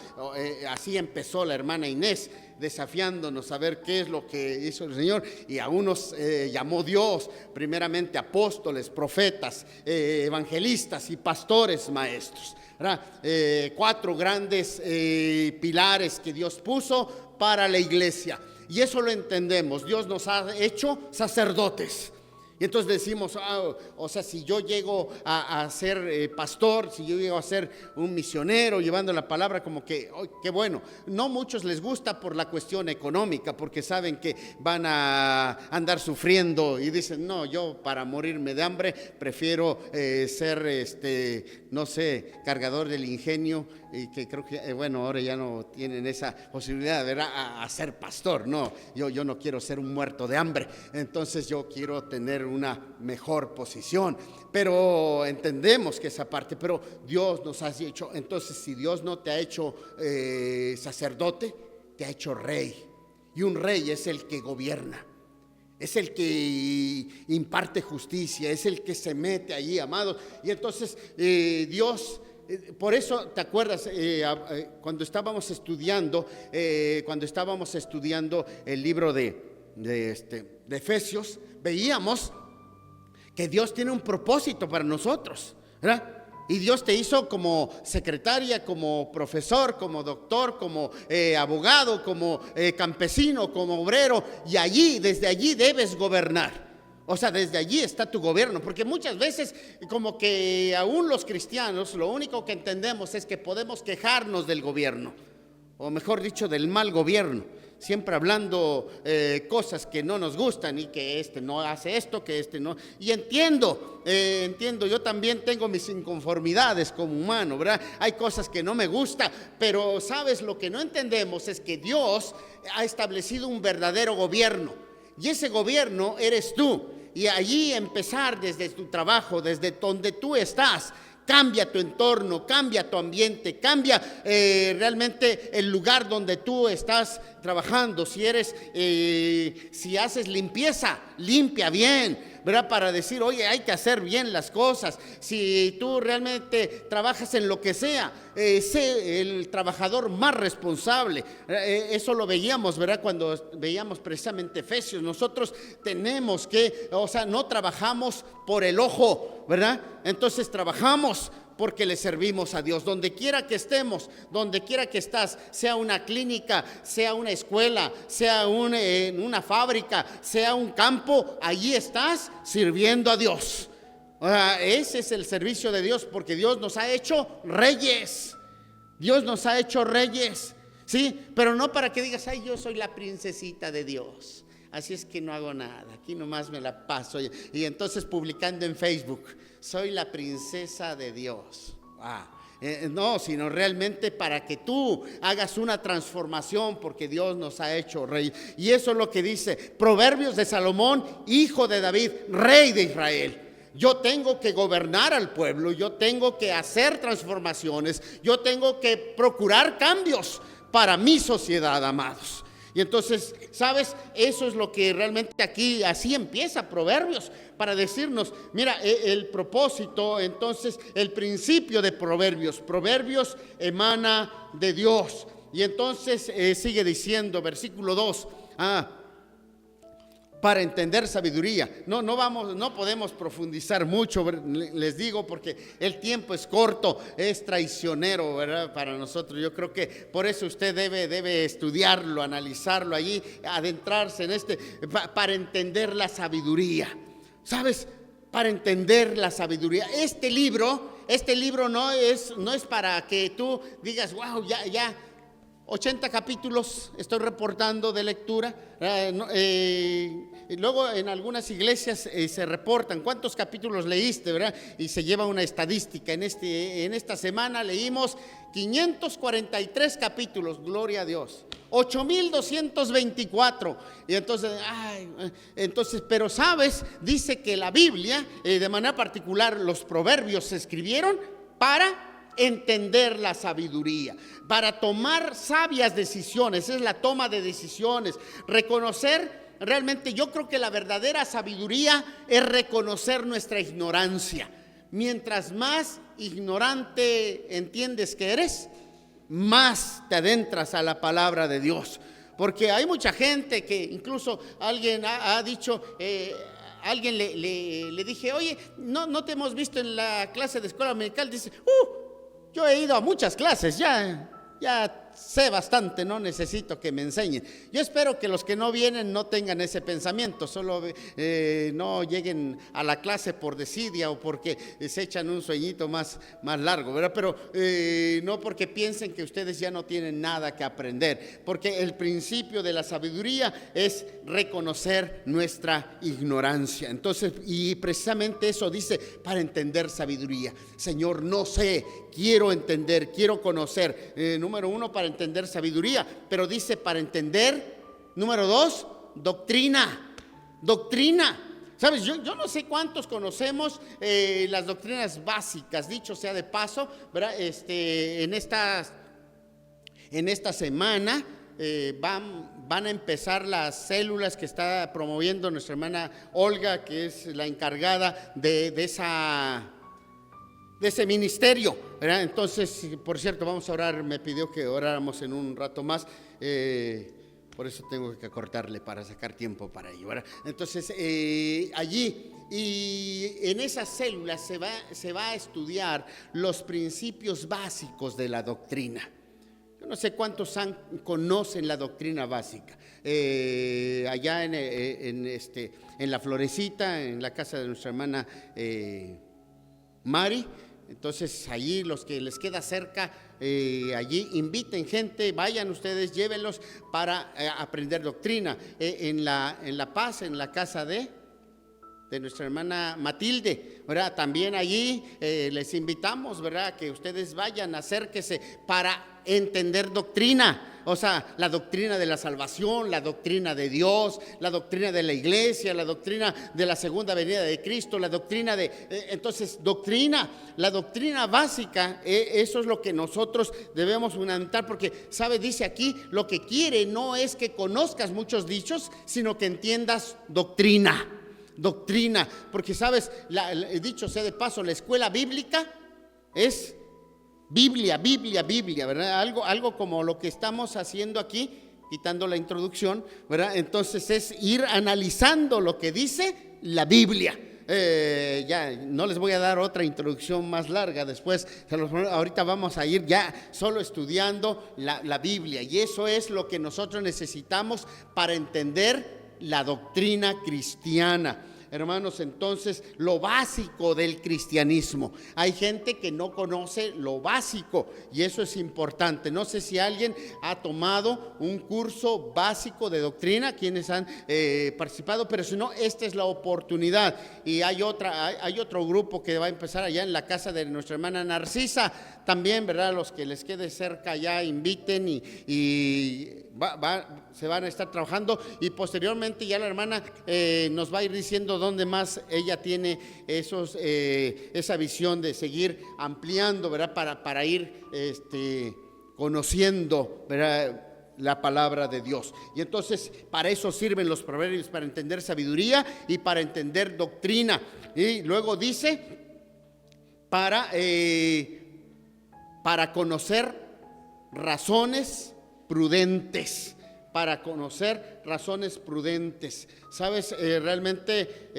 A: Así empezó la hermana Inés, desafiándonos a ver qué es lo que hizo el Señor, y a unos llamó Dios, primeramente apóstoles, profetas, evangelistas y pastores maestros, ¿verdad? 4 grandes pilares que Dios puso para la iglesia, y eso lo entendemos. Dios nos ha hecho sacerdotes. Y entonces decimos, si yo llego a ser pastor, si yo llego a ser un misionero llevando la palabra, como que, qué bueno. No muchos les gusta por la cuestión económica, porque saben que van a andar sufriendo y dicen, no, yo para morirme de hambre prefiero ser, cargador del ingenio y que creo que, bueno, ahora ya no tienen esa posibilidad, ¿verdad?, a ser pastor. No, yo no quiero ser un muerto de hambre, entonces yo quiero tener una mejor posición. Pero entendemos que esa parte, pero Dios nos ha hecho, entonces si Dios no te ha hecho sacerdote, te ha hecho rey. Y un rey es el que gobierna, es el que imparte justicia, es el que se mete allí, amados. Y entonces Dios, por eso, ¿te acuerdas? Cuando estábamos estudiando el libro de Efesios, veíamos que Dios tiene un propósito para nosotros, ¿verdad? Y Dios te hizo como secretaria, como profesor, como doctor, como abogado, como campesino, como obrero. Y desde allí debes gobernar. O sea, desde allí está tu gobierno. Porque muchas veces, como que aún los cristianos, lo único que entendemos es que podemos quejarnos del gobierno. O mejor dicho, del mal gobierno. Siempre hablando cosas que no nos gustan, y que este no hace esto, que este no. Y entiendo, yo también tengo mis inconformidades como humano, ¿verdad? Hay cosas que no me gustan, pero sabes, lo que no entendemos es que Dios ha establecido un verdadero gobierno, y ese gobierno eres tú. Y allí empezar desde tu trabajo, desde donde tú estás. Cambia tu entorno, cambia tu ambiente, cambia realmente el lugar donde tú estás trabajando. Si haces limpieza, limpia bien, ¿verdad? Para decir, oye, hay que hacer bien las cosas. Si tú realmente trabajas en lo que sea, sé el trabajador más responsable. Eso lo veíamos, ¿verdad? Cuando veíamos precisamente Efesios. Nosotros tenemos que, no trabajamos por el ojo, ¿verdad? Entonces trabajamos porque le servimos a Dios. Donde quiera que estemos, donde quiera que estás, sea una clínica, sea una escuela, sea una fábrica, sea un campo, allí estás sirviendo a Dios. Ese es el servicio de Dios, porque Dios nos ha hecho reyes. Dios nos ha hecho reyes, ¿sí? Pero no para que digas, ay, yo soy la princesita de Dios, así es que no hago nada, aquí nomás me la paso. Y entonces publicando en Facebook, soy la princesa de Dios. No, sino realmente para que tú hagas una transformación, porque Dios nos ha hecho rey. Y eso es lo que dice Proverbios de Salomón, hijo de David, rey de Israel. Yo tengo que gobernar al pueblo, yo tengo que hacer transformaciones, yo tengo que procurar cambios para mi sociedad, amados. Y entonces, ¿sabes? Eso es lo que realmente aquí, así empieza Proverbios, para decirnos, mira, el propósito, entonces, el principio de Proverbios emana de Dios. Y entonces sigue diciendo, versículo 2, para entender sabiduría. No podemos profundizar mucho, les digo, porque el tiempo es corto, es traicionero, ¿verdad? Para nosotros. Yo creo que por eso usted debe estudiarlo, analizarlo allí, adentrarse en para entender la sabiduría. ¿Sabes? Para entender la sabiduría. Este libro no es para que tú digas, wow, ya 80 capítulos estoy reportando de lectura. Luego en algunas iglesias se reportan cuántos capítulos leíste, ¿verdad? Y se lleva una estadística. En esta semana leímos 543 capítulos, gloria a Dios. 8,224. Y entonces, pero sabes, dice que la Biblia, de manera particular los proverbios, se escribieron para entender la sabiduría, para tomar sabias decisiones. Es la toma de decisiones, reconocer realmente. Yo creo que la verdadera sabiduría es reconocer nuestra ignorancia. Mientras más ignorante entiendes que eres, más te adentras a la palabra de Dios. Porque hay mucha gente que incluso alguien ha dicho, alguien le dije, oye, no te hemos visto en la clase de escuela dominical. Dice, yo he ido a muchas clases, ya sé bastante, no necesito que me enseñen. Yo espero que los que no vienen no tengan ese pensamiento, solo no lleguen a la clase por desidia o porque se echan un sueñito más largo, ¿verdad? Pero no porque piensen que ustedes ya no tienen nada que aprender, porque el principio de la sabiduría es reconocer nuestra ignorancia. Entonces, y precisamente eso dice, para entender sabiduría. Señor, no sé, quiero entender, quiero conocer. Número 1, para entender sabiduría, pero dice para entender, número 2, doctrina. Sabes, yo no sé cuántos conocemos las doctrinas básicas, dicho sea de paso, ¿verdad? En esta semana van a empezar las células que está promoviendo nuestra hermana Olga, que es la encargada de ese ministerio, ¿verdad? Entonces, por cierto, vamos a orar, me pidió que oráramos en un rato más, por eso tengo que cortarle para sacar tiempo para ello, ¿verdad? Entonces, allí y en esas células se va a estudiar los principios básicos de la doctrina. Yo no sé cuántos conocen la doctrina básica. Allá en la Florecita, en la casa de nuestra hermana Mari. Entonces allí los que les queda cerca, allí inviten gente, vayan ustedes, llévenlos para aprender doctrina. En La Paz, en la casa de nuestra hermana Matilde, ¿verdad? También allí les invitamos, ¿verdad? Que ustedes vayan, acérquese para entender doctrina. O sea, la doctrina de la salvación, la doctrina de Dios, la doctrina de la iglesia, la doctrina de la segunda venida de Cristo, la doctrina entonces, la doctrina básica, eso es lo que nosotros debemos fundamentar, porque, ¿sabe? Dice aquí, lo que quiere no es que conozcas muchos dichos, sino que entiendas doctrina, porque, ¿sabes? Dicho sea de paso, la escuela bíblica es Biblia, ¿verdad? Algo como lo que estamos haciendo aquí, quitando la introducción, ¿verdad? Entonces es ir analizando lo que dice la Biblia. Ya no les voy a dar otra introducción más larga después, ahorita vamos a ir ya solo estudiando la Biblia, y eso es lo que nosotros necesitamos para entender la doctrina cristiana. Hermanos, entonces, lo básico del cristianismo. Hay gente que no conoce lo básico y eso es importante. No sé si alguien ha tomado un curso básico de doctrina, quienes han participado, pero si no, esta es la oportunidad. Y hay otro grupo que va a empezar allá en la casa de nuestra hermana Narcisa. También, ¿verdad? Los que les quede cerca ya inviten y se van a estar trabajando, y posteriormente ya la hermana nos va a ir diciendo dónde más ella tiene esa visión de seguir ampliando, ¿verdad? Para ir conociendo, ¿verdad?, la palabra de Dios. Y entonces para eso sirven los proverbios, para entender sabiduría y para entender doctrina. Y luego dice para conocer razones prudentes. Sabes, realmente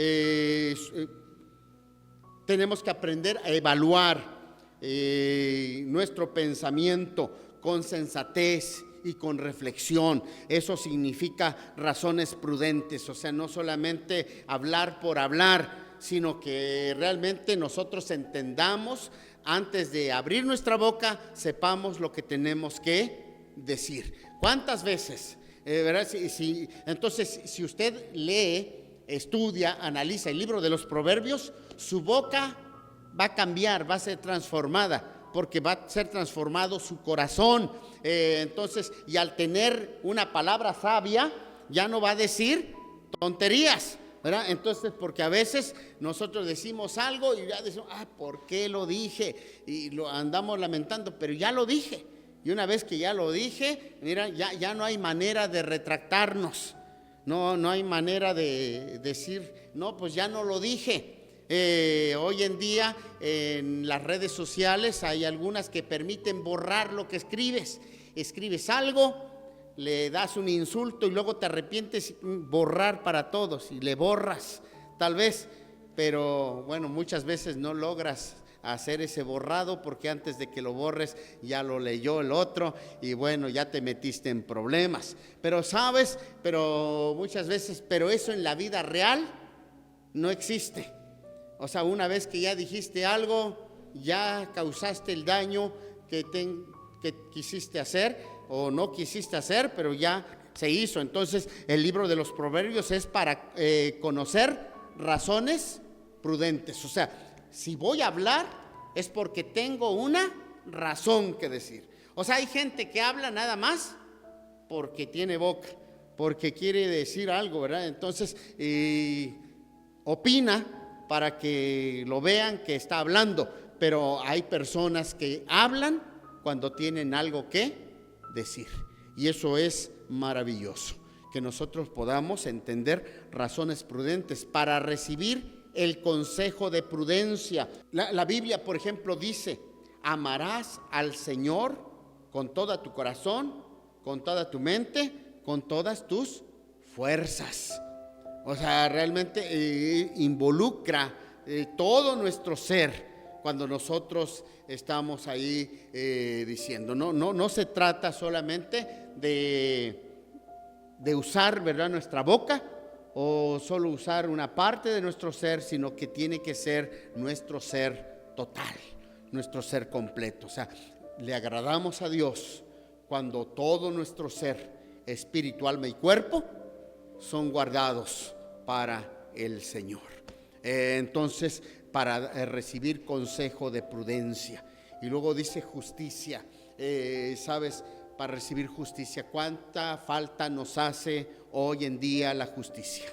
A: tenemos que aprender a evaluar nuestro pensamiento con sensatez y con reflexión. Eso significa razones prudentes, o sea, no solamente hablar por hablar, sino que realmente nosotros entendamos, antes de abrir nuestra boca, sepamos lo que tenemos que decir. ¿Cuántas veces? ¿Verdad? Entonces, si usted lee, estudia, analiza el libro de los proverbios, su boca va a cambiar, va a ser transformada, porque va a ser transformado su corazón. Entonces, y al tener una palabra sabia, ya no va a decir tonterías, ¿verdad? Entonces, porque a veces nosotros decimos algo y ya decimos, ¿por qué lo dije? Y lo andamos lamentando, pero ya lo dije. Y una vez que ya lo dije, mira, ya no hay manera de retractarnos. No hay manera de decir, no, pues ya no lo dije. Hoy en día en las redes sociales hay algunas que permiten borrar lo que escribes. Escribes algo, le das un insulto y luego te arrepientes, borrar para todos, y le borras tal vez, pero bueno, muchas veces no logras a hacer ese borrado, porque antes de que lo borres ya lo leyó el otro y bueno, ya te metiste en problemas. Pero sabes, pero muchas veces, pero eso en la vida real no existe. O sea, una vez que ya dijiste algo, ya causaste el daño que quisiste hacer o no quisiste hacer, pero ya se hizo. Entonces el libro de los Proverbios es para conocer razones prudentes. O sea, si voy a hablar es porque tengo una razón que decir. O sea, hay gente que habla nada más porque tiene boca, porque quiere decir algo, ¿verdad? Entonces opina para que lo vean que está hablando, pero hay personas que hablan cuando tienen algo que decir, y eso es maravilloso, que nosotros podamos entender razones prudentes para recibir el consejo de prudencia. La Biblia, por ejemplo, dice: amarás al Señor con toda tu corazón, con toda tu mente, con todas tus fuerzas. O sea, realmente involucra todo nuestro ser cuando nosotros estamos ahí diciendo. No se trata solamente de usar, ¿verdad?, nuestra boca, o solo usar una parte de nuestro ser, sino que tiene que ser nuestro ser total, nuestro ser completo. O sea, le agradamos a Dios cuando todo nuestro ser, espíritu, alma y cuerpo, son guardados para el Señor. Entonces, para recibir consejo de prudencia. Y luego dice justicia. ¿Sabes? Para recibir justicia, ¿cuánta falta nos hace hoy en día la justicia?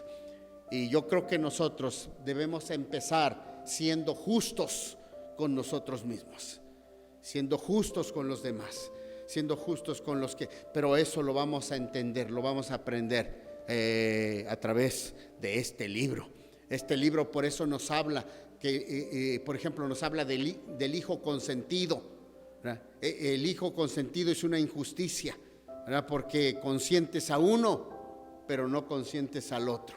A: Y yo creo que nosotros debemos empezar siendo justos con nosotros mismos, siendo justos con los demás, siendo justos con los que... Pero eso lo vamos a entender, lo vamos a aprender a través de este libro. Este libro por eso nos habla, por ejemplo, nos habla del hijo consentido, ¿verdad? El hijo consentido es una injusticia, ¿verdad? Porque consientes a uno, pero no consientes al otro.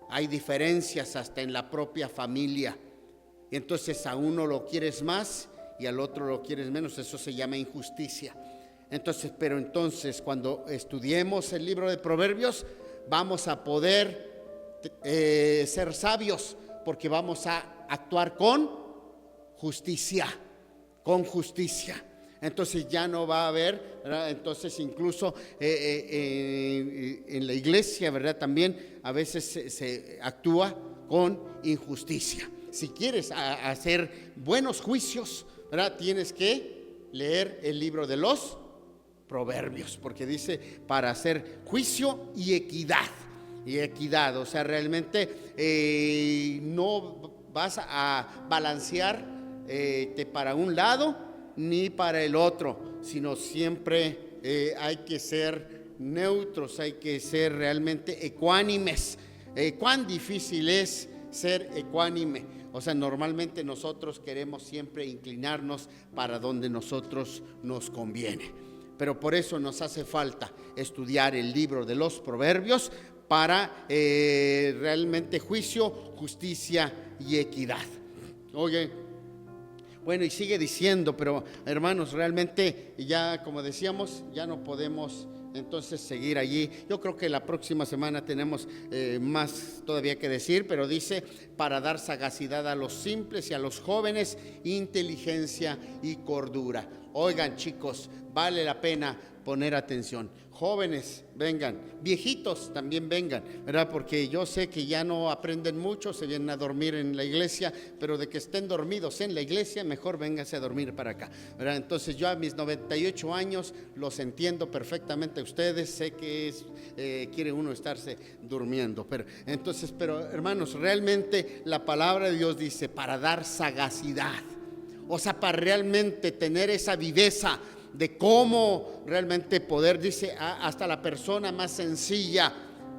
A: Hay diferencias hasta en la propia familia. Y entonces a uno lo quieres más y al otro lo quieres menos. Eso se llama injusticia. Entonces, pero entonces cuando estudiemos el libro de Proverbios, vamos a poder ser sabios, porque vamos a actuar con justicia, con justicia. Entonces ya no va a haber, ¿verdad? Entonces incluso en la iglesia, ¿verdad?, también a veces se actúa con injusticia. Si quieres hacer buenos juicios, ¿verdad?, tienes que leer el libro de los Proverbios, porque dice para hacer juicio y equidad. Y equidad, o sea, realmente no vas a balancear para un lado ni para el otro, sino siempre hay que ser neutros, hay que ser realmente ecuánimes. Cuán difícil es ser ecuánime. O sea, normalmente nosotros queremos siempre inclinarnos para donde nosotros nos conviene, pero por eso nos hace falta estudiar el libro de los Proverbios para realmente juicio, justicia y equidad. Oye, bueno, y sigue diciendo, pero hermanos, realmente ya, como decíamos, ya no podemos entonces seguir allí. Yo creo que la próxima semana tenemos más todavía que decir, pero dice: para dar sagacidad a los simples y a los jóvenes, inteligencia y cordura. Oigan, chicos, vale la pena poner atención. Jóvenes, vengan, viejitos también vengan, ¿verdad? Porque yo sé que ya no aprenden mucho, se vienen a dormir en la iglesia, pero de que estén dormidos en la iglesia, mejor vénganse a dormir para acá, ¿verdad? Entonces yo a mis 98 años los entiendo perfectamente a ustedes, sé que quiere uno estarse durmiendo, pero hermanos, realmente la palabra de Dios dice para dar sagacidad, o sea, para realmente tener esa viveza de cómo realmente poder, dice, hasta la persona más sencilla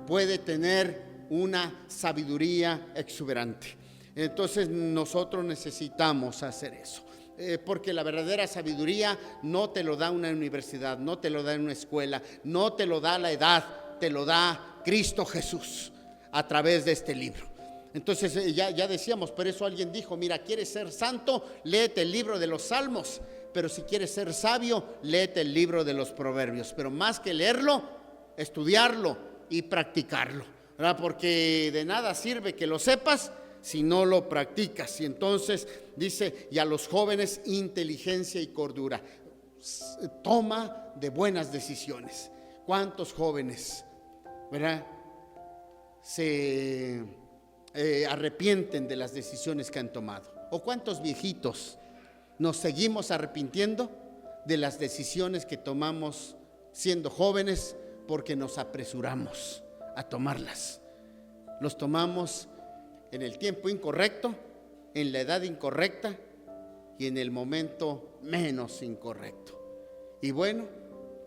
A: puede tener una sabiduría exuberante. Entonces nosotros necesitamos hacer eso, porque la verdadera sabiduría no te lo da una universidad, no te lo da una escuela, no te lo da la edad, te lo da Cristo Jesús a través de este libro. Entonces ya decíamos, por eso alguien dijo, mira, ¿quieres ser santo? Léete el libro de los Salmos, pero si quieres ser sabio, léete el libro de los Proverbios. Pero más que leerlo, estudiarlo y practicarlo, ¿verdad? Porque de nada sirve que lo sepas si no lo practicas. Y entonces dice, y a los jóvenes inteligencia y cordura, toma de buenas decisiones. ¿Cuántos jóvenes, verdad, se arrepienten de las decisiones que han tomado? ¿O cuántos viejitos nos seguimos arrepintiendo de las decisiones que tomamos siendo jóvenes porque nos apresuramos a tomarlas? Los tomamos en el tiempo incorrecto, en la edad incorrecta y en el momento menos incorrecto. Y bueno,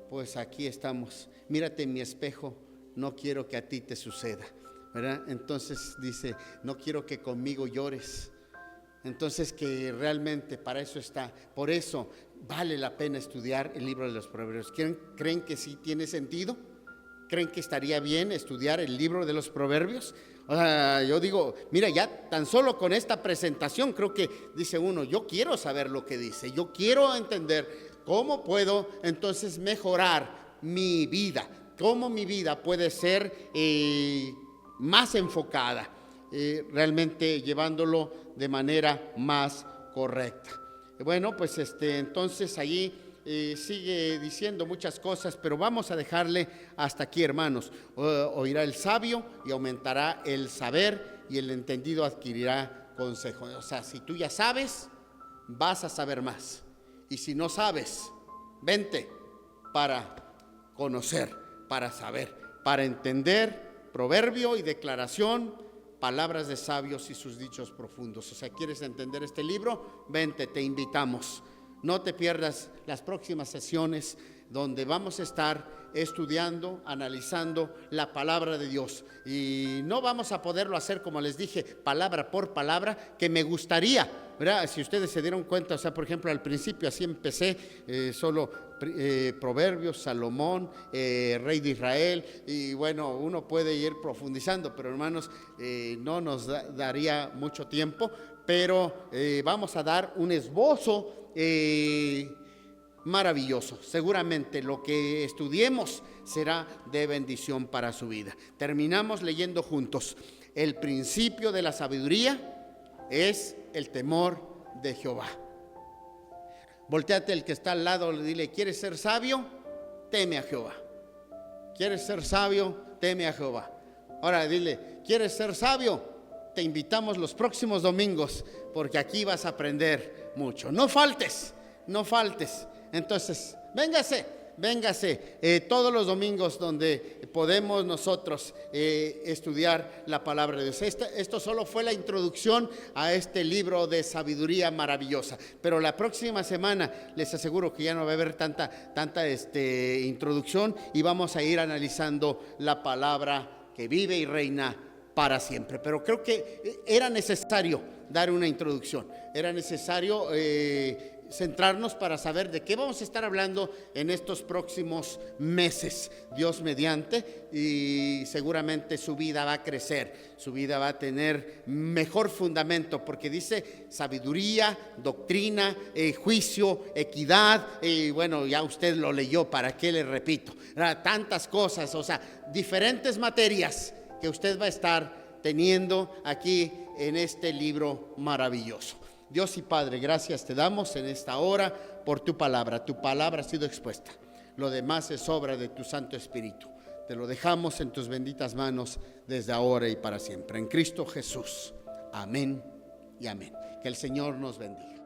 A: pues aquí estamos. Mírate en mi espejo, no quiero que a ti te suceda, ¿verdad? Entonces dice, no quiero que conmigo llores. Entonces que realmente para eso está. Por eso vale la pena estudiar el libro de los Proverbios. ¿Creen que sí tiene sentido? ¿Creen que estaría bien estudiar el libro de los Proverbios? O sea, yo digo, mira, ya tan solo con esta presentación creo que dice uno, yo quiero saber lo que dice, yo quiero entender cómo puedo entonces mejorar mi vida, cómo mi vida puede ser más enfocada, realmente llevándolo de manera más correcta. Bueno, pues entonces allí sigue diciendo muchas cosas, pero vamos a dejarle hasta aquí, hermanos. Oirá el sabio y aumentará el saber, y el entendido adquirirá consejo. O sea, si tú ya sabes, vas a saber más. Y si no sabes, vente para conocer, para saber, para entender proverbio y declaración, palabras de sabios y sus dichos profundos. O sea, ¿quieres entender este libro? Vente, te invitamos. No te pierdas las próximas sesiones donde vamos a estar estudiando, analizando la palabra de Dios. Y no vamos a poderlo hacer, como les dije, palabra por palabra, que me gustaría, ¿verdad? Si ustedes se dieron cuenta, o sea, por ejemplo, al principio así empecé, solo Proverbios, Salomón, Rey de Israel, y bueno, uno puede ir profundizando, pero hermanos, no nos daría mucho tiempo, pero vamos a dar un esbozo maravilloso. Seguramente lo que estudiemos será de bendición para su vida. Terminamos leyendo juntos. El principio de la sabiduría es el temor de Jehová. Voltéate al que está al lado, dile, ¿quieres ser sabio? Teme a Jehová. ¿Quieres ser sabio? Teme a Jehová. Ahora dile, ¿quieres ser sabio? Te invitamos los próximos domingos, porque aquí vas a aprender mucho. No faltes, no faltes. Entonces, véngase todos los domingos donde podemos nosotros estudiar la palabra de Dios. Esto solo fue la introducción a este libro de sabiduría maravillosa, pero la próxima semana les aseguro que ya no va a haber tanta introducción, y vamos a ir analizando la palabra que vive y reina para siempre. Pero creo que era necesario dar una introducción, era necesario centrarnos para saber de qué vamos a estar hablando en estos próximos meses, Dios mediante, y seguramente su vida va a crecer, su vida va a tener mejor fundamento, porque dice sabiduría, doctrina, juicio, equidad, y bueno, ya usted lo leyó, ¿para qué le repito? Tantas cosas, o sea, diferentes materias que usted va a estar teniendo aquí en este libro maravilloso. Dios y Padre, gracias te damos en esta hora por tu palabra. Tu palabra ha sido expuesta. Lo demás es obra de tu Santo Espíritu. Te lo dejamos en tus benditas manos desde ahora y para siempre. En Cristo Jesús. Amén y amén. Que el Señor nos bendiga.